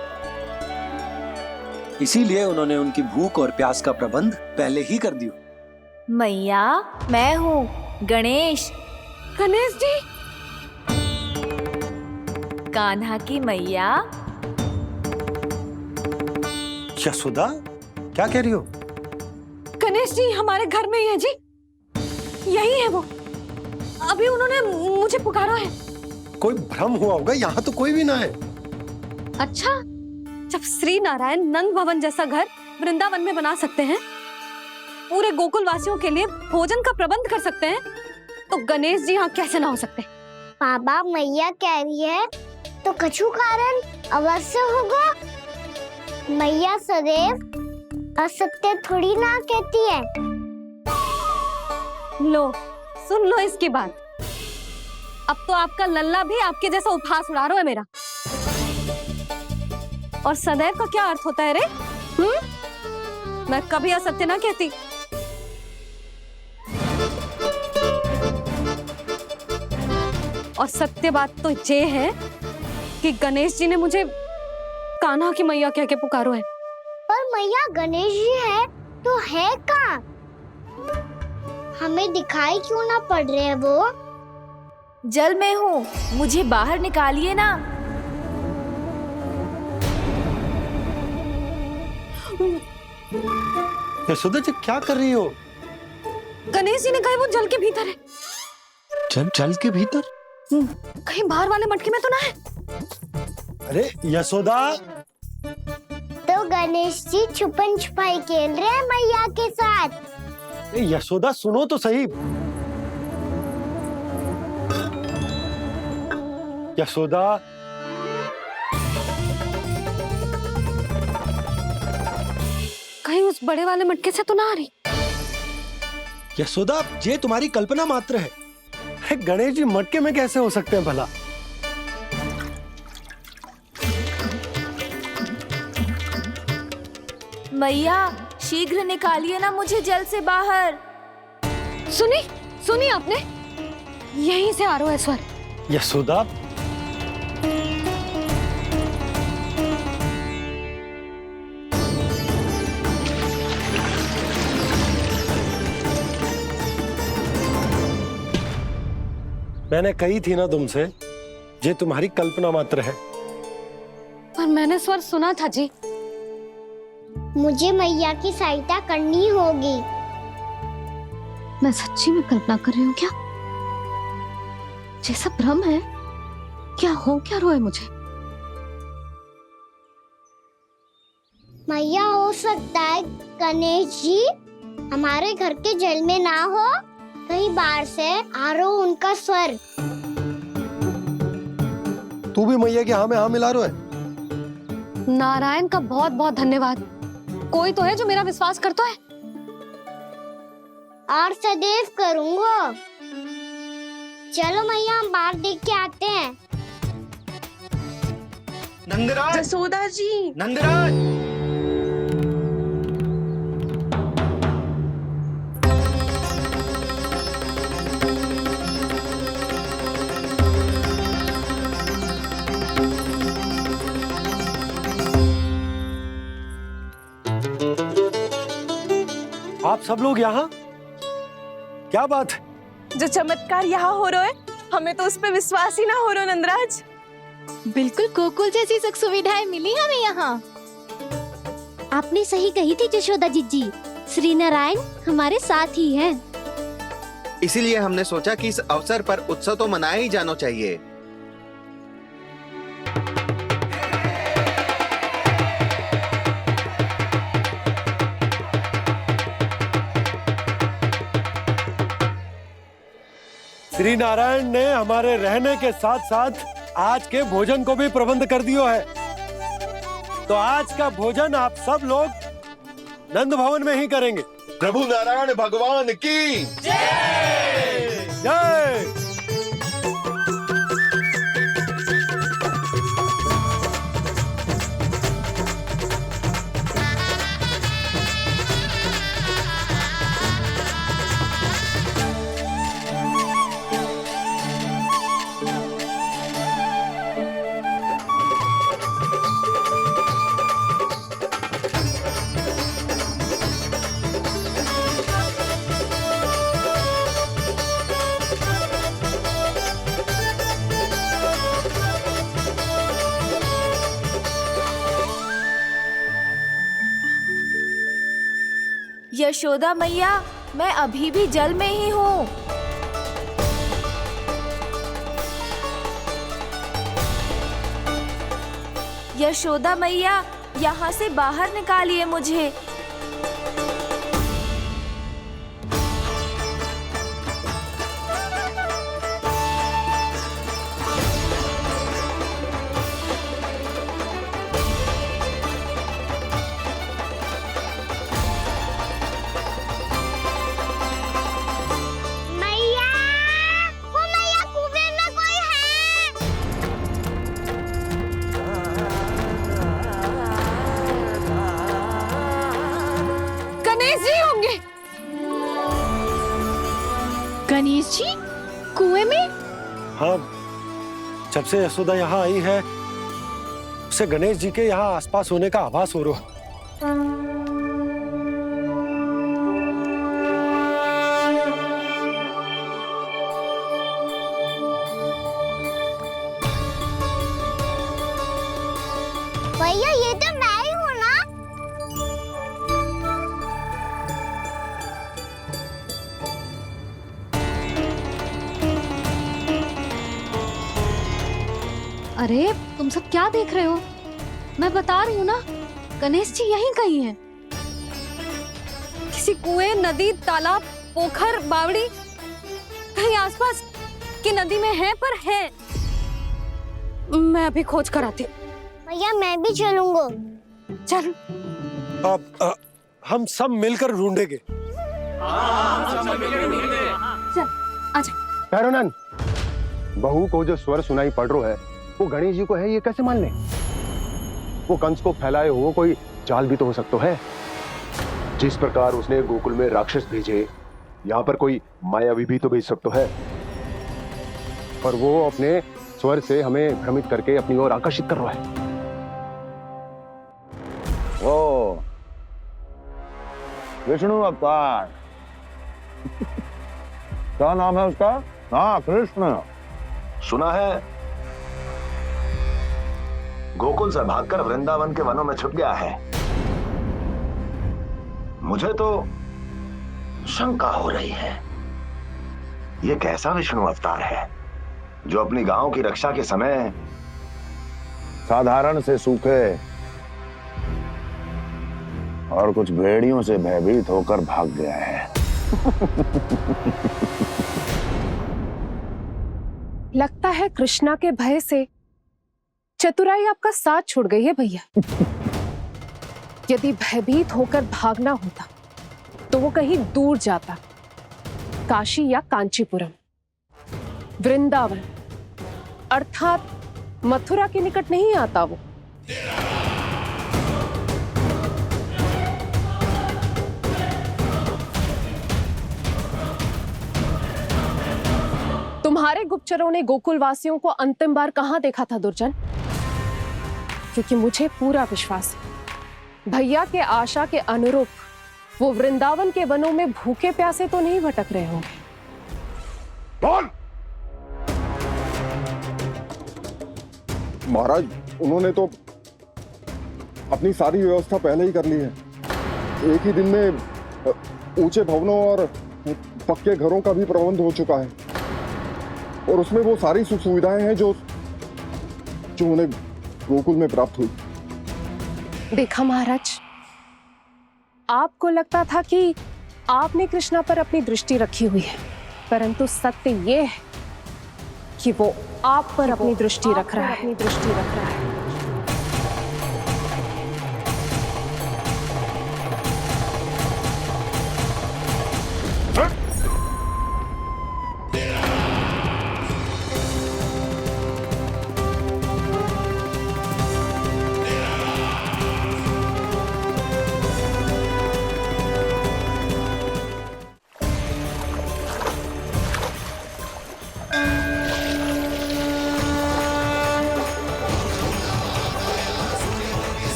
इसीलिए उन्होंने उनकी भूख और प्यास का प्रबंध पहले ही कर दिया। मैया, मैं हूँ गणेश। गणेश जी, कान्हा की मैया। यशोदा, क्या कह रही हो? गणेश जी हमारे घर में ही है जी, यही है वो। अभी उन्होंने मुझे पुकारा है। कोई भ्रम हुआ होगा, यहाँ तो कोई भी ना है। अच्छा, जब श्री नारायण नंद भवन जैसा घर वृंदावन में बना सकते हैं, पूरे गोकुल वासियों के लिए भोजन का प्रबंध कर सकते हैं, तो गणेश जी यहाँ कैसे ना हो सकते? बाबा, मैया कह रही है तो कछु कारण अवश्य होगा। मैया सदैव असत्य थोड़ी ना कहती है। लो, सुन लो इसकी बात। अब तो आपका लल्ला भी आपके जैसा उपहास उड़ा रहा है मेरा। और सदैव का क्या अर्थ होता है रे? मैं कभी असत्य ना कहती। और सत्य बात तो ये है कि गणेश जी ने मुझे कान्हा की मैया कह के पुकारो है। पर मैया गणेश जी है तो है कहाँ? हमें दिखाई क्यों ना पड़ रहे हैं वो? जल में हूँ, मुझे बाहर निकालिए ना। यशोदा जी, क्या कर रही हो? गणेश जी ने कहा वो जल के भीतर है। जल के भीतर? कहीं बाहर वाले मटके में तो ना है? अरे यशोदा! तो गणेश जी छुपन छुपाई खेल रहे हैं मैया के साथ। यशोदा, सुनो तो सही। यशोदा, कहीं उस बड़े वाले मटके से तो ना आ रही? यशोदा, ये तुम्हारी कल्पना मात्र है। गणेश जी मटके में कैसे हो सकते हैं भला? मैया, शीघ्र निकालिए ना मुझे जल से बाहर। सुनी आपने? यहीं से आ रहा है स्वर। यशोदा, मैंने कही थी ना तुमसे, ये तुम्हारी कल्पना मात्र है। पर मैंने स्वर सुना था जी। मुझे मैया की सहायता करनी होगी। मैं सच्ची में कल्पना कर रही हूँ क्या? ये सब भ्रम है क्या? हो क्या रहा है मुझे? मैया, हो सकता है गणेश जी हमारे घर के जल में ना हो, कहीं बाहर से आ रहा हो उनका स्वर। तू भी मैया के हाँ में हाँ मिला रहा है। नारायण का बहुत बहुत धन्यवाद। कोई तो है जो मेरा विश्वास करता है। और सदैव करूंगा। चलो मैया, हम बाहर देख के आते हैं। नंदराज, जसोदा जी, नंदराज! आप सब लोग यहाँ? क्या बात है? जो चमत्कार यहाँ हो रहा है, हमें तो उस पे विश्वास ही ना हो रहा नंदराज। बिल्कुल गोकुल जैसी सुख सुविधाएं मिली हमें यहाँ। आपने सही कही थी जशोदा जीजी, श्री नारायण हमारे साथ ही हैं। इसीलिए हमने सोचा कि इस अवसर पर उत्सव तो मनाया ही जाना चाहिए। श्री नारायण ने हमारे रहने के साथ साथ आज के भोजन को भी प्रबंध कर दिया है। तो आज का भोजन आप सब लोग नंद भवन में ही करेंगे। प्रभु नारायण भगवान की जय जय। यशोदा मैया, मैं अभी भी जल में ही हूँ। यशोदा मैया, यहाँ से बाहर निकालिए मुझे। मैया, वो मैया कुएं में कोई है। गणेश जी होंगे। गणेश जी कुएं में? हाँ, जब से यशोदा यहाँ आई है उसे गणेश जी के यहाँ आसपास होने का आभास हो रहा है। भैया ये तो मैं ही हूँ ना। अरे तुम सब क्या देख रहे हो? मैं बता रही हूँ ना, गणेश जी यहीं कहीं हैं। किसी कुएं, नदी, तालाब, पोखर, बावड़ी, कहीं आसपास की नदी में है, पर है। मैं अभी खोज कर आती हूँ। भैया मैं भी चलूंगा। चल। अब हम सब मिलकर ढूंढेंगे। चल, आजा। भैरवनंद, बहू को जो स्वर सुनाई पड़ रहा है वो गणेश जी को है, ये कैसे मान ले? वो कंस को फैलाए हुए कोई जाल भी तो हो सकता है। जिस प्रकार उसने गोकुल में राक्षस भेजे, यहाँ पर कोई मायावी भी तो भेज सकता है। पर वो अपने स्वर से हमें भ्रमित करके अपनी ओर आकर्षित कर रहा है। ओ विष्णु अवतार। क्या नाम है उसका? हाँ, कृष्ण। सुना है गोकुल से भागकर वृंदावन के वनों में छुप गया है। मुझे तो शंका हो रही है, ये कैसा विष्णु अवतार है जो अपनी गांव की रक्षा के समय साधारण से सूखे और कुछ भेड़ियों से भयभीत होकर भाग गया है। लगता है कृष्णा के भय से चतुराई आपका साथ छोड़ गई है भैया। यदि भयभीत होकर भागना होता तो वो कहीं दूर जाता, काशी या कांचीपुरम, वृंदावन अर्थात मथुरा के निकट नहीं आता वो। तुम्हारे गुप्तचरों ने गोकुल वासियों को अंतिम बार कहां देखा था दुर्जन? क्योंकि मुझे पूरा विश्वास है भैया के आशा के अनुरूप वो वृंदावन के वनों में भूखे प्यासे तो नहीं भटक रहे होंगे। बोल! महाराज, उन्होंने तो अपनी सारी व्यवस्था पहले ही कर ली है। एक ही दिन में ऊंचे भवनों और पक्के घरों का भी प्रबंध हो चुका है, और उसमें वो सारी सुख सुविधाएं हैं जो उन्हें गोकुल में प्राप्त हुई। देखा महाराज, आपको लगता था कि आपने कृष्णा पर अपनी दृष्टि रखी हुई है, परंतु सत्य ये है कि वो आप पर अपनी दृष्टि रख रहा है।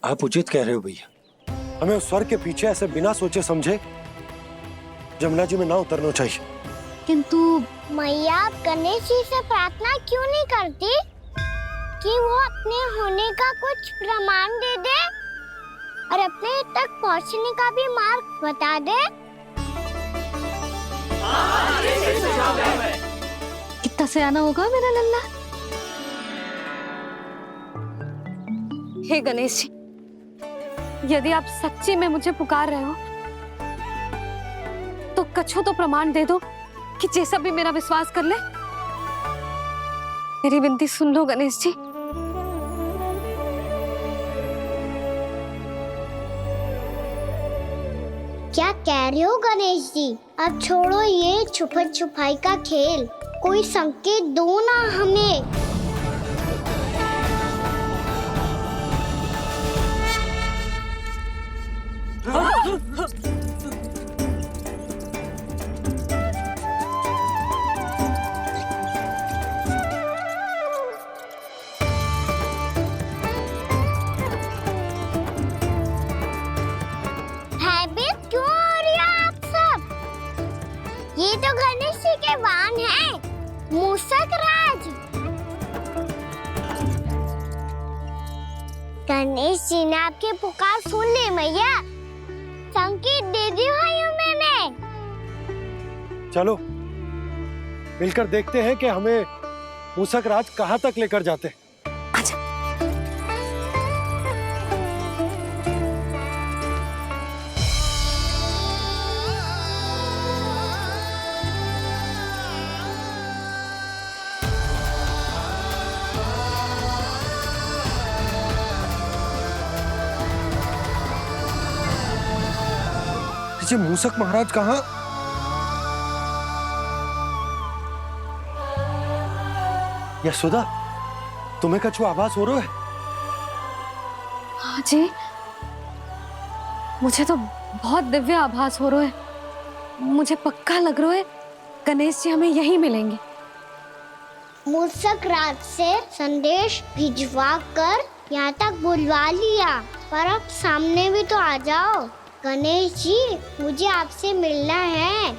आप उचित कह रहे हो भैया, हमें उस स्वर के पीछे ऐसे बिना सोचे समझे जमुना जी में ना उतरना चाहिए। किंतु मैया, आप गणेश जी से प्रार्थना क्यों नहीं करती? ताकि वो अपने होने का कुछ प्रमाण दे दे और अपने तक पहुंचने का भी मार्ग बता दे। कितना सयाना होगा मेरा लल्ला। हे गणेश जी, यदि आप सच्ची में मुझे पुकार रहे हो तो कछु तो प्रमाण दे दो कि जैसा भी मेरा विश्वास कर ले। मेरी विनती सुन लो गणेश जी। क्या कह रहे हो गणेश जी? अब छोड़ो ये छुपन छुपाई का खेल, कोई संकेत दो ना हमें। भयभीत क्यों हो रही हो आप सब? ये तो गणेश जी के वाहन हैं, मूषक राज। गणेश जी ने आपकी पुकार सुन ली मैया, संकेत दे दी भाइयों मैंने। चलो मिलकर देखते हैं कि हमें मूषक राज कहाँ तक लेकर जाते हैं। ये मूषक महाराज कहाँ? यशोदा, तुम्हें कछु आभास हो रहा है? हाँ जी, मुझे तो बहुत दिव्य आभास हो रहा है। मुझे पक्का लग रहा है गणेश जी हमें यहीं मिलेंगे। मूषक राज से संदेश भिजवा कर यहाँ तक बुलवा लिया, पर अब सामने भी तो आ जाओ। गणेश जी, मुझे आपसे मिलना है।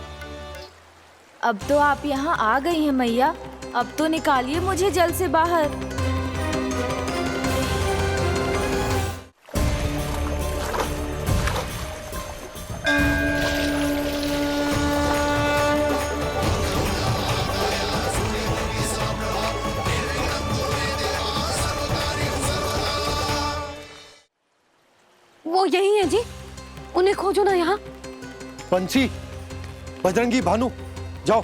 अब तो आप यहाँ आ गई हैं मैया, अब तो निकालिए मुझे जल से बाहर। वो यही है जी, उन्हें खोजो ना यहाँ। पंछी, बजरंगी, भानु, जाओ।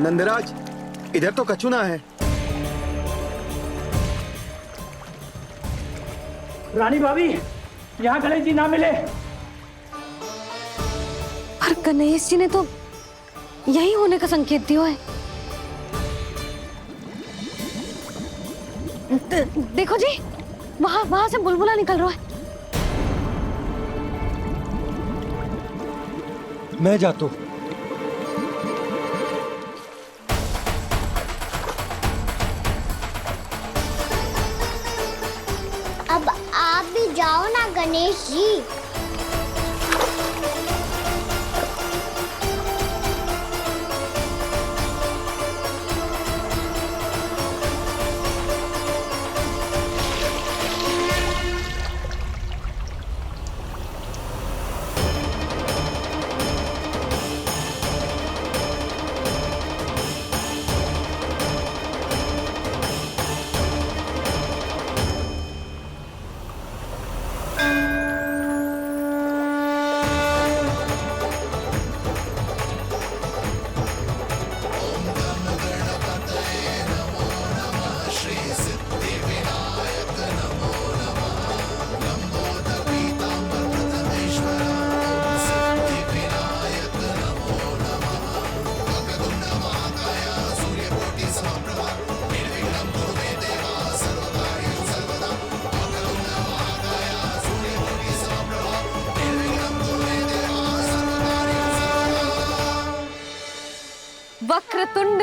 नंदराज, इधर तो कछु ना है। रानी भाभी, यहाँ गणेश जी ना मिले। पर गणेश जी ने तो यही होने का संकेत दिया है। देखो जी, वहां से बुलबुला निकल रहा है। मैं जाता हूँ। अब आप भी जाओ ना गणेश जी।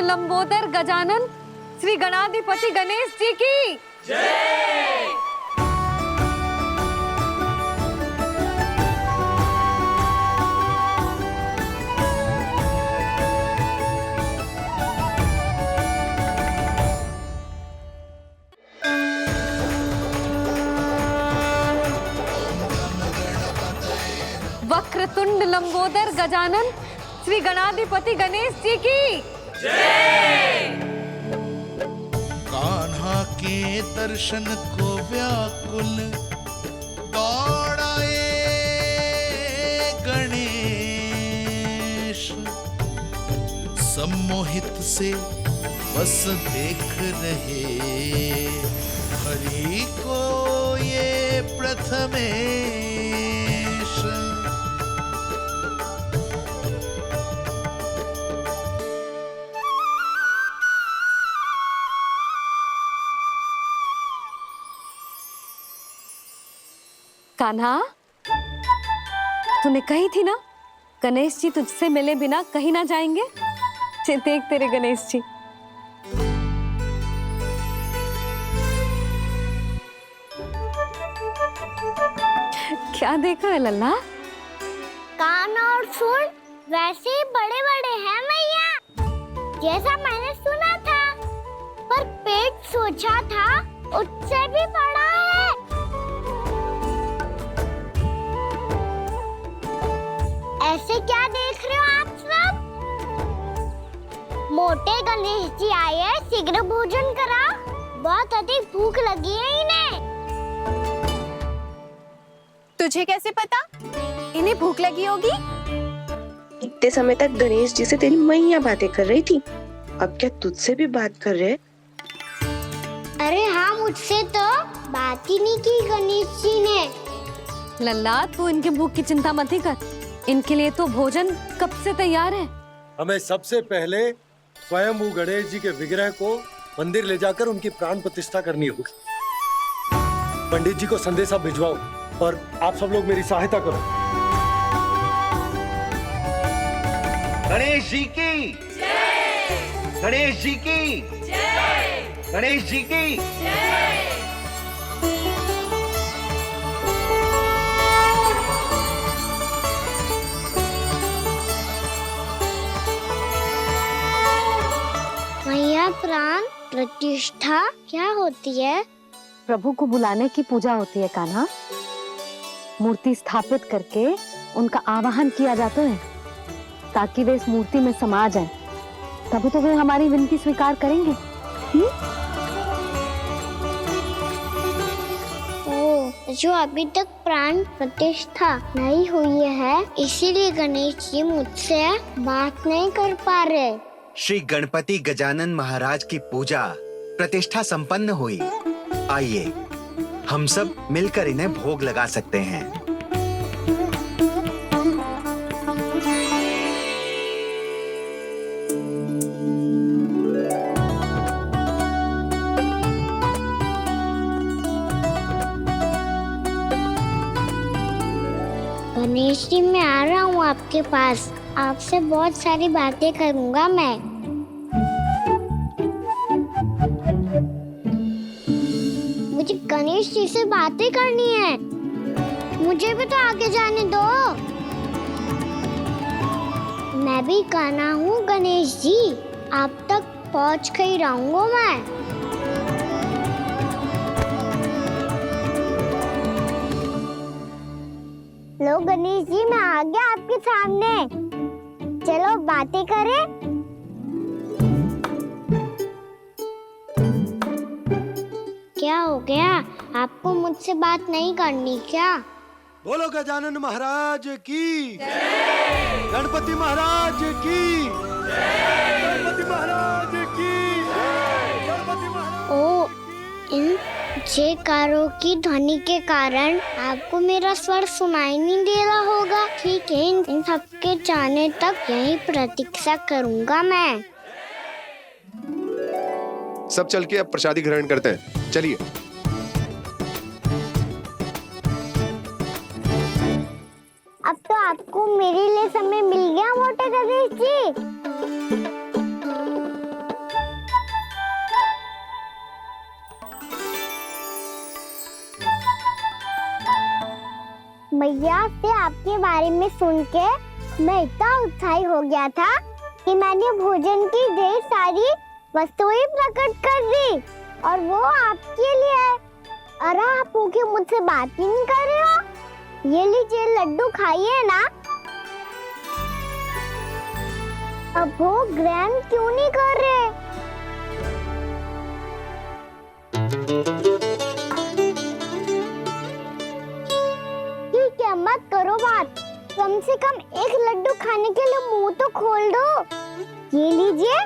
लंबोदर गजानन श्री गणाधिपति गणेश जी की जय। वक्रतुंड लंबोदर गजानन श्री गणाधिपति गणेश जी की जय। कान्हा के दर्शन को व्याकुल दौड़ाए गणेश, सम्मोहित से बस देख रहे हरि को ये प्रथमेश। कान्हा, तूने कही थी ना गणेश जी तुझसे मिले बिना कहीं ना जाएंगे। देख तेरे गणेश जी। क्या देखा है लल्ला? कान और सुन वैसे ही बड़े बड़े हैं मैया, जैसा मैंने सुना था, पर पेट सोचा था उससे भी बड़ा है। ऐसे क्या देख रहे हो आप सब? मोटे गणेश जी आए हैं, शीघ्र भोजन करा, बहुत अधिक भूख लगी है इन्हें। तुझे कैसे पता इन्हें भूख लगी होगी? इतने समय तक गणेश जी से तेरी मैया बातें कर रही थी, अब क्या तुझसे भी बात कर रहे? अरे हाँ, मुझसे तो बात ही नहीं की गणेश जी ने। लल्ला, तू इनके भूख की चिंता मत ही कर, इनके लिए तो भोजन कब से तैयार है। हमें सबसे पहले स्वयंभू गणेश जी के विग्रह को मंदिर ले जाकर उनकी प्राण प्रतिष्ठा करनी होगी। पंडित जी को संदेशा भिजवाओ और आप सब लोग मेरी सहायता करो। गणेश जी की जय। गणेश जी की जय। गणेश जी की जय। मैया, प्राण प्रतिष्ठा क्या होती है? प्रभु को बुलाने की पूजा होती है कान्हा। मूर्ति स्थापित करके उनका आवाहन किया जाता है ताकि वे इस मूर्ति में समा जाएं। तभी तो वे हमारी विनती स्वीकार करेंगे। ओ, जो अभी तक प्राण प्रतिष्ठा नहीं हुई है, इसीलिए गणेश जी मुझसे बात नहीं कर पा रहे। श्री गणपति गजानन महाराज की पूजा प्रतिष्ठा संपन्न हुई। आइए हम सब मिलकर इन्हें भोग लगा सकते हैं। गणेश जी, मैं आ रहा हूँ आपके पास, आपसे बहुत सारी बातें करूँगा मैं। मुझे गणेश जी से बातें करनी है, मुझे भी तो आगे जाने दो। मैं भी कान्हा हूँ गणेश जी, आप तक पहुँच कर ही रहूँगा मैं। लो गणेश जी, मैं आ गया आपके सामने, चलो बातें करें। क्या हो गया, आपको मुझसे बात नहीं करनी क्या? बोलो गजानन महाराज की जय। गणपति महाराज की जय। गणपति महाराज की जय। गणपति महाराज। ओ, इन जयकारों की ध्वनि के कारण आपको मेरा स्वर सुनाई नहीं दे रहा होगा। ठीक है, इन सबके जाने तक यही प्रतीक्षा करूंगा मैं। सब चल के अब प्रसादी ग्रहण करते हैं, चलिए। अब तो आपको मेरे लिए समय मिल गया मोटे गणेश जी। भैया से आपके बारे में सुन के मैं इतना उत्साही हो गया था कि मैंने भोजन की ढेर सारी वस्तुएं प्रकट कर दी और वो आपके लिए है। अरे आप भूखे मुझसे बात ही नहीं कर रहे हो। ये लीजिए लड्डू खाइए ना। अब वो ग्रैंड क्यों नहीं कर रहे? ठीक है, मत करो बात। कम से कम एक लड्डू खाने के लिए मुंह तो खोल दो। ये लीजिए।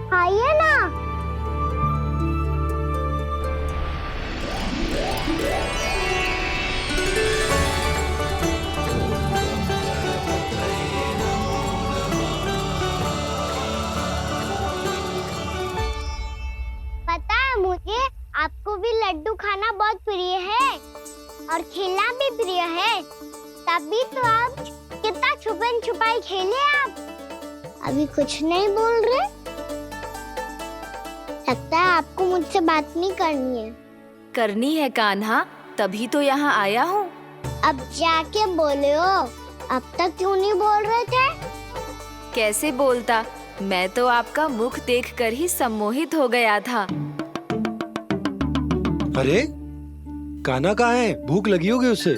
खाइए ना। पता है मुझे आपको भी लड्डू खाना बहुत प्रिय है और खेलना भी प्रिय है, तभी तो आप कितना छुपन छुपाई खेले। आप अभी कुछ नहीं बोल रहे। लगता है आपको मुझसे बात नहीं करनी है। करनी है कान्हा, तभी तो यहाँ आया हूँ। अब जाके बोले हो। अब तक क्यों नहीं बोल रहे थे? कैसे बोलता, मैं तो आपका मुख देखकर ही सम्मोहित हो गया था। अरे कान्हा कहाँ है? भूख लगी होगी उसे।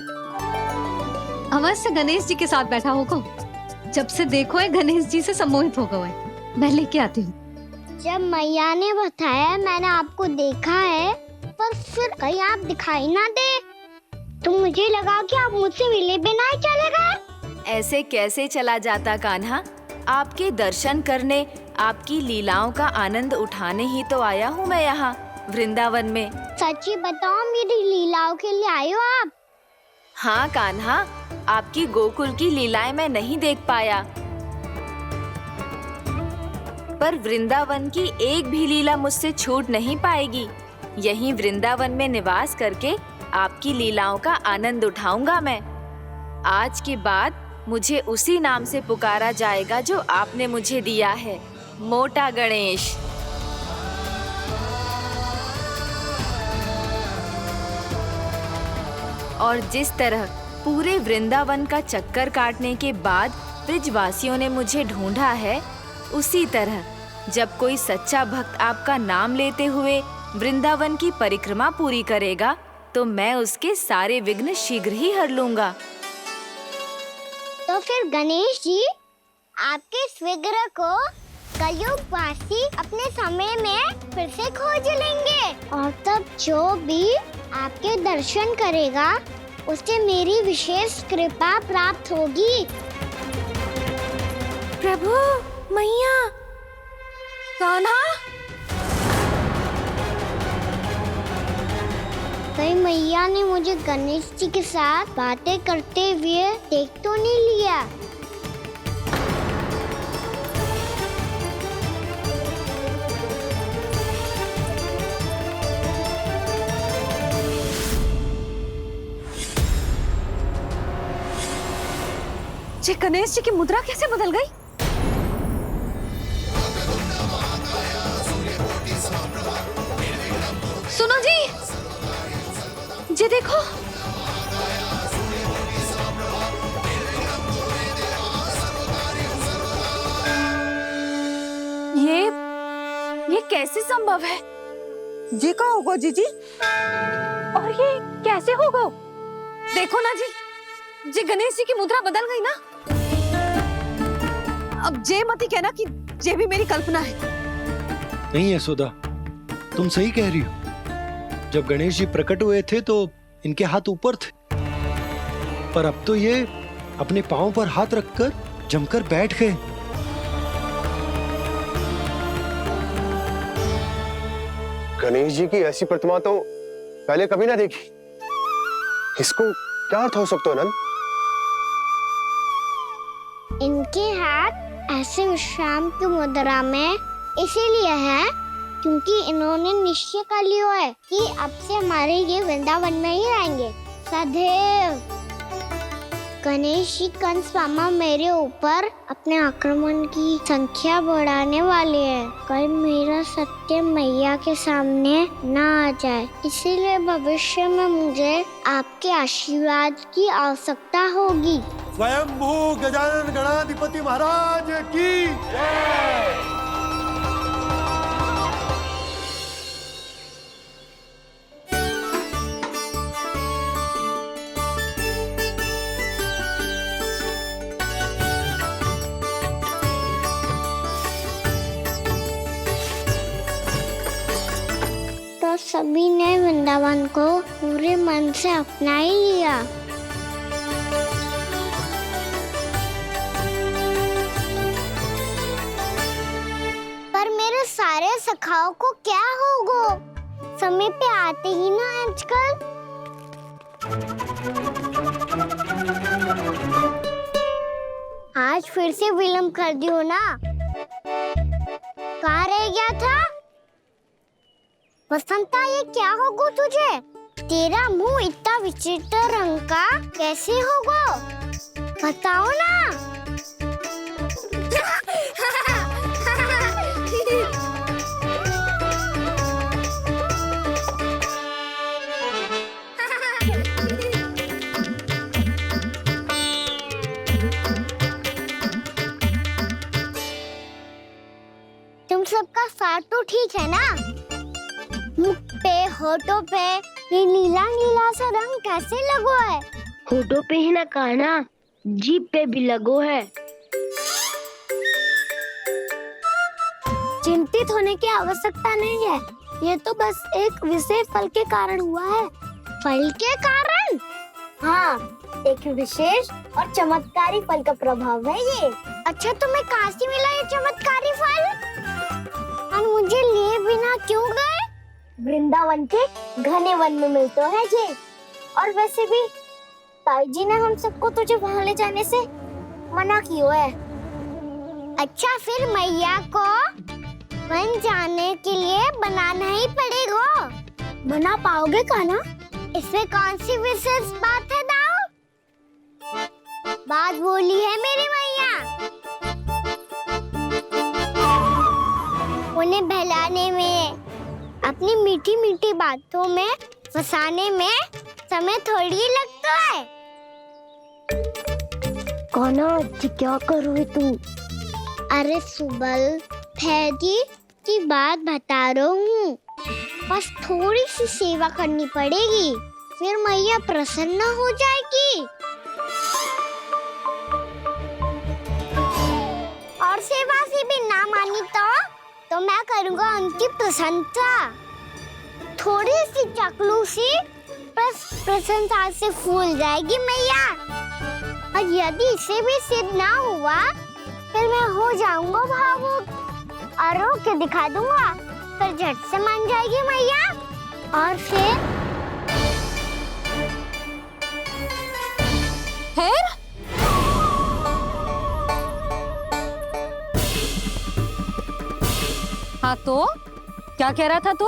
अवश्य गणेश जी के साथ बैठा होगा। जब से देखो है गणेश जी से सम्मोहित हो गए। मैं लेके आती हूँ। जब मैया ने बताया मैंने आपको देखा है, पर फिर कहीं आप दिखाई ना दे तो मुझे लगा कि आप मुझसे मिले बिना ही चले गए। ऐसे कैसे चला जाता कान्हा? आपके दर्शन करने, आपकी लीलाओं का आनंद उठाने ही तो आया हूँ मैं यहाँ वृंदावन में। सच्ची बताओ, मेरी लीलाओं के लिए आए हो आप? हाँ कान्हा, आपकी गोकुल की लीलाएं मैं नहीं देख पाया, पर वृंदावन की एक भी लीला मुझसे छूट नहीं पाएगी। यहीं वृंदावन में निवास करके आपकी लीलाओं का आनंद उठाऊंगा मैं। आज के बाद मुझे उसी नाम से पुकारा जाएगा जो आपने मुझे दिया है, मोटा गणेश। और जिस तरह पूरे वृंदावन का चक्कर काटने के बाद ब्रिजवासियों ने मुझे ढूंढा है, उसी तरह जब कोई सच्चा भक्त आपका नाम लेते हुए वृंदावन की परिक्रमा पूरी करेगा, तो मैं उसके सारे विघ्न शीघ्र ही हर लूंगा। तो फिर गणेश जी, आपके इस विग्रह को कलयुग वासी अपने समय में फिर से खोज लेंगे और तब जो भी आपके दर्शन करेगा उसे मेरी विशेष कृपा प्राप्त होगी। प्रभु, मैया, कान्हा। कहीं मैया ने मुझे गणेश जी के साथ बातें करते हुए देख तो नहीं लिया? जी गणेश जी की मुद्रा कैसे बदल गई? सुनो जी, जी देखो। ये कैसे संभव है? जी का होगा जीजी? और ये कैसे होगा? देखो ना जी, जी गणेश जी की मुद्रा बदल गई ना। अब जे मती कहना कि जे भी मेरी कल्पना है। नहीं यशोदा, तुम सही कह रही हो। जब गणेश जी प्रकट हुए थे तो इनके हाथ ऊपर थे, पर अब तो ये अपने पांव पर हाथ रखकर जमकर बैठ गए। गणेश जी की ऐसी प्रतिमा तो पहले कभी ना देखी। इसको क्या अर्थ हो सकता है नंद? इनके हाथ ऐसे विश्राम की मुद्रा में इसीलिए है क्योंकि इन्होंने निश्चय कर लिया है कि अब से हमारे ये वृंदावन में ही रहेंगे सदैव। गणेश जी कंस मामा मेरे ऊपर अपने आक्रमण की संख्या बढ़ाने वाले हैं। कल मेरा सत्य मैया के सामने ना आ जाए, इसीलिए भविष्य में मुझे आपके आशीर्वाद की आवश्यकता होगी। स्वयंभू गजानन गणाधिपति महाराज की जय। तो सभी ने वृंदावन को पूरे मन से अपना ही लिया। पर मेरे सारे सखाओं को क्या होगा? समय पे आते ही ना आजकल। आज फिर से विलंब कर दियो ना। कहाँ रह गया था? वसंता, ये क्या होगा तुझे? तेरा मुंह इतना विचित्र रंग का कैसे होगा? बताओ ना। तुम सबका साथ तो ठीक है ना? मुख पे, होठों पे ये नीला नीला सा रंग कैसे लगो है? होठों पे ही ना काना, जीभ पे भी लगो है। चिंतित होने की आवश्यकता नहीं है, ये तो बस एक विशेष फल के कारण हुआ है। फल के कारण? हाँ, एक विशेष और चमत्कारी फल का प्रभाव है ये। अच्छा, तुम्हें कहाँ से मिला ये चमत्कारी फल? और मुझे लिए बिना क्यों गए? वृंदावन के घने वन में मिलते है ये। और वैसे भी ताई जी ने हम सबको तुझे वहाँ ले जाने से मना किया है। अच्छा, फिर मैया को वन जाने के लिए बनाना ही पड़ेगा। बना पाओगे कान्हा? इसमें कौन सी विशेष बात है दाऊ? बात बोली है मेरी मैया। उन्हें बहलाने में, अपनी मीठी मीठी बातों में फंसाने में समय थोड़ी लगता है। कान्हा, क्या कर रही तू? अरे सुबल, फैजी की बात बता रहा हूँ। बस थोड़ी सी सेवा करनी पड़ेगी, फिर मैया प्रसन्न हो जाएगी। और सेवा से भी ना मानी तो मैं करूँगा उनकी प्रशंसा। थोड़ी सी चकलूसी बस प्रशंसा से फूल जाएगी मैया। और यदि इसे भी सिद्ध ना हुआ, फिर मैं हो जाऊंगा भावुक और रो के दिखा दूंगा, फिर झट से मान जाएगी मैया। और फिर हाँ, तो क्या कह रहा था तू?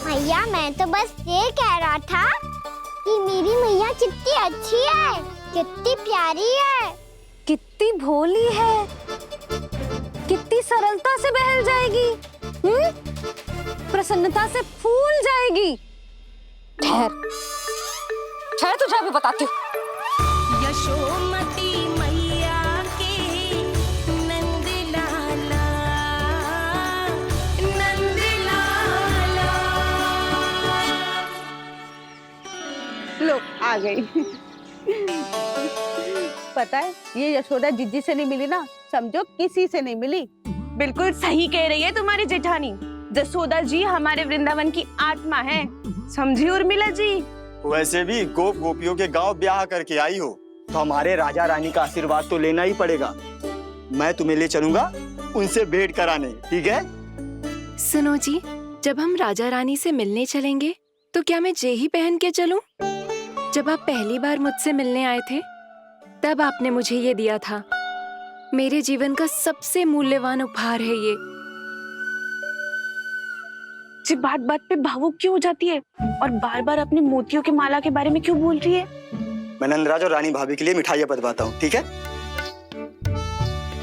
मैया, मैं तो बस ये कह रहा था कि मेरी मैया कितनी अच्छी है, कितनी प्यारी है, कितनी भोली है, कितनी सरलता से बहल जाएगी, प्रसन्नता से फूल जाएगी। ठहर ठहर, तुझे अभी बताती हूँ। यशोमती मैया के नंद लाला, नंद लाला। लो, आ गई। पता है, ये यशोदा जीजी से नहीं मिली ना, समझो किसी से नहीं मिली। बिल्कुल सही कह रही है तुम्हारी जेठानी। यशोदा जी हमारे वृंदावन की आत्मा है, समझी उर्मिला जी। वैसे भी गोप गोपियों के गांव ब्याह करके आई हो, तो हमारे राजा रानी का आशीर्वाद तो लेना ही पड़ेगा। मैं तुम्हें ले चलूंगा उनसे भेंट कराने, ठीक है? सुनो जी, जब हम राजा रानी से मिलने चलेंगे तो क्या मैं जे ही पहन के चलूं? जब आप पहली बार मुझसे मिलने आए थे, तब आपने मुझे ये दिया था। मेरे जीवन का सबसे मूल्यवान उपहार है ये। जी बात बात पे भावुक क्यों हो जाती है और बार बार अपनी मोतियों के माला के बारे में क्यों बोल रही है? मैं नंदराज और रानी भाभी के लिए मिठाइयाँ बंटवाता हूँ, ठीक है?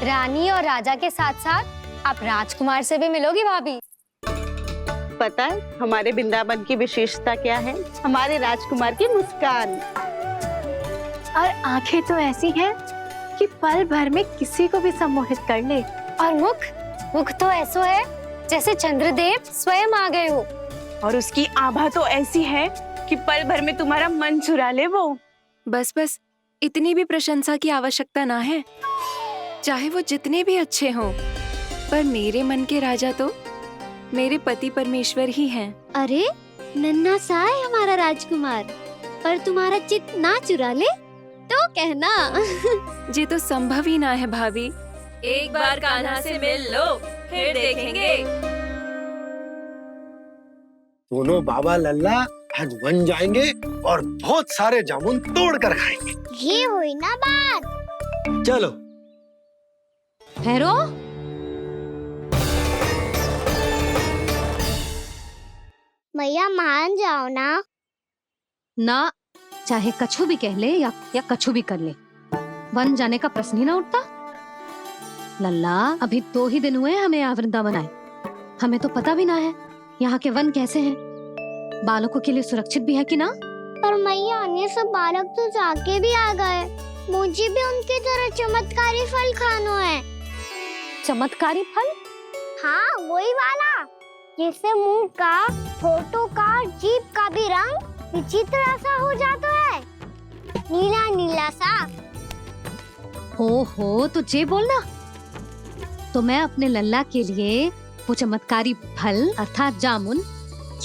रानी और राजा के साथ साथ आप राजकुमार से भी मिलोगी भाभी। पता है हमारे वृंदावन की विशेषता क्या है? हमारे राजकुमार की मुस्कान। और आंखें तो ऐसी हैं कि पल भर में किसी को भी सम्मोहित कर ले। और मुख तो ऐसा है जैसे चंद्रदेव स्वयं आ गए हो। और उसकी आभा तो ऐसी है कि पल भर में तुम्हारा मन चुरा ले वो। बस बस, इतनी भी प्रशंसा की आवश्यकता ना है। चाहे वो जितने भी अच्छे हों, पर मेरे मन के राजा तो मेरे पति परमेश्वर ही हैं। अरे नन्हा सा है हमारा राजकुमार, पर तुम्हारा चित्त ना चुरा ले तो कहना। ये तो संभव ही ना है भाभी। एक बार कान्हा से मिल लो, फिर देखेंगे। दोनों बाबा लल्ला आज वन जाएंगे और बहुत सारे जामुन तोड़ कर खाएंगे। ये हुई ना बात। चलो। ठहरो। मैया मान जाओ ना। चाहे कछु भी कह ले या कछु भी कर ले, वन जाने का प्रश्न ही ना उठता। लल्ला, अभी 2 ही दिन हुए हमें यहाँ वृंदावन आए। हमें तो पता भी ना है यहाँ के वन कैसे हैं, बालकों के लिए सुरक्षित भी है कि ना। पर मैया अन्य सब बालक तो जाके भी आ गए। मुझे भी उनकी तरह चमत्कारी फल खाना है। चमत्कारी फल? हाँ, वही वाला जिससे मुंह का, होठों का, जीभ का भी रंग विचित्र सा हो जाता है, नीला नीला सा। हो तो जे बोलना। तो मैं अपने लल्ला के लिए वो चमत्कारी फल अर्थात जामुन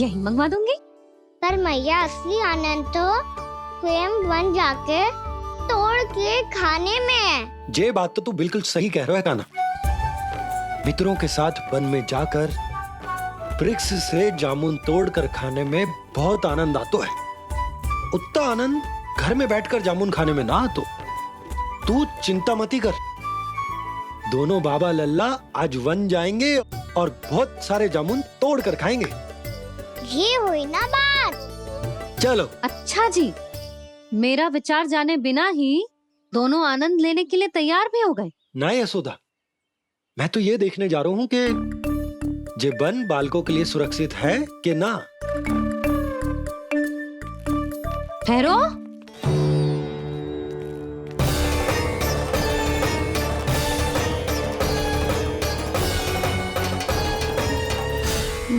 यही मंगवा दूंगी। पर मैया असली आनंद तो स्वयं वन जाके तोड़ के खाने में है। ये बात तो तू बिल्कुल सही कह रहा है कान्हा। मित्रों के साथ वन में जाकर वृक्ष से जामुन तोड़कर खाने में बहुत आनंद आता है। उतना आनंद घर में बैठकर जामुन खाने में ना आतो। तू चिंता मती कर। दोनों बाबा लल्ला आज वन जाएंगे और बहुत सारे जामुन तोड़कर खाएंगे। ये हुई ना बात। चलो। अच्छा जी, मेरा विचार जाने बिना ही दोनों आनंद लेने के लिए तैयार भी हो गए। ना यशोदा, मैं तो ये देखने जा रहा हूँ कि ये वन बालकों के लिए सुरक्षित है कि ना। ठहरो।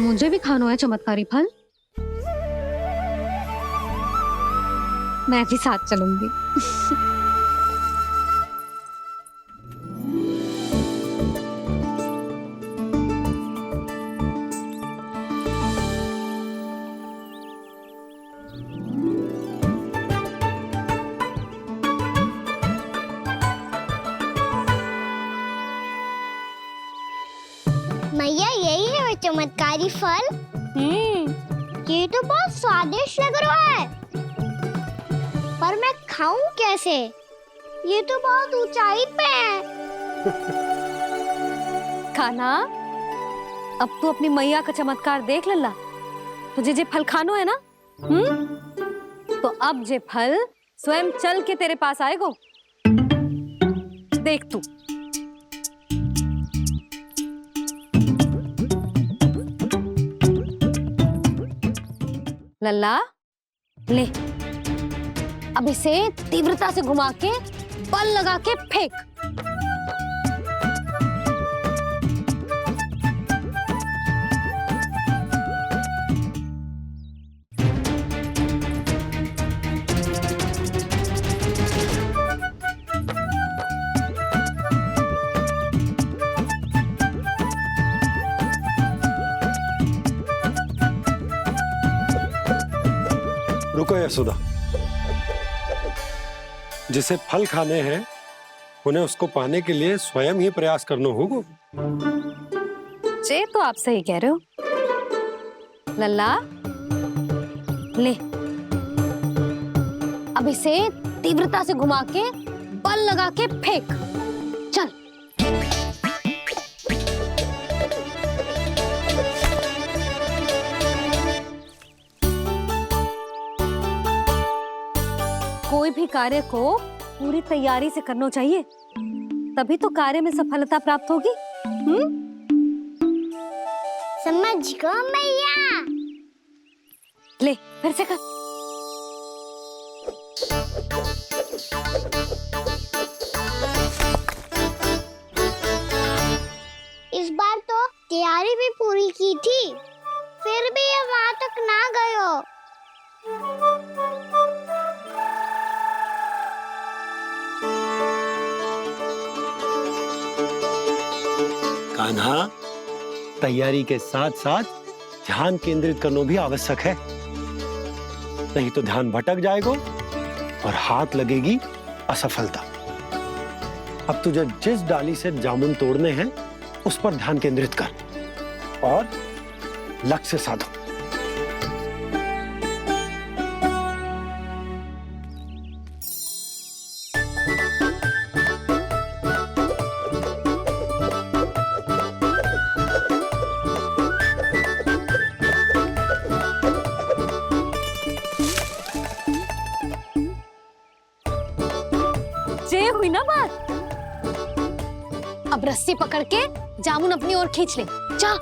मुझे भी खाना है चमत्कारी फल। मैं भी साथ चलूंगी। मैया यही है वो चमत्कारी फल। ये तो बहुत स्वादिष्ट लग रहा है, पर मैं खाऊं कैसे? ये तो बहुत ऊंचाई पे है। खाना, अब तू अपनी मैया का चमत्कार देख लल्ला। तुझे जे फल खानो है ना, तो अब जे फल स्वयं चल के तेरे पास आएगो। देख तू। लल्ला, ले, अब इसे तीव्रता से घुमा के बल लगा के फेंक। रुको यशोदा, जिसे फल खाने हैं उन्हें उसको पाने के लिए स्वयं ही प्रयास करना होगा। जे तो आप सही कह रहे हो लल्ला। ले, अब इसे तीव्रता से घुमा के बल लगा के फेंक। चल। कोई भी कार्य को पूरी तैयारी से करना चाहिए, तभी तो कार्य में सफलता प्राप्त होगी। समझ गो मैया। ले फिर से कर। इस बार तो तैयारी भी पूरी की थी, फिर भी ये वहां तक ना गए हो। कान्हा, तैयारी के साथ साथ ध्यान केंद्रित करना भी आवश्यक है, नहीं तो ध्यान भटक जाएगा और हाथ लगेगी असफलता। अब तुझे जिस डाली से जामुन तोड़ने हैं उस पर ध्यान केंद्रित कर और लक्ष्य साधो। ये हुई ना बात। अब रस्सी पकड़ के जामुन अपनी ओर खींच ले। जा।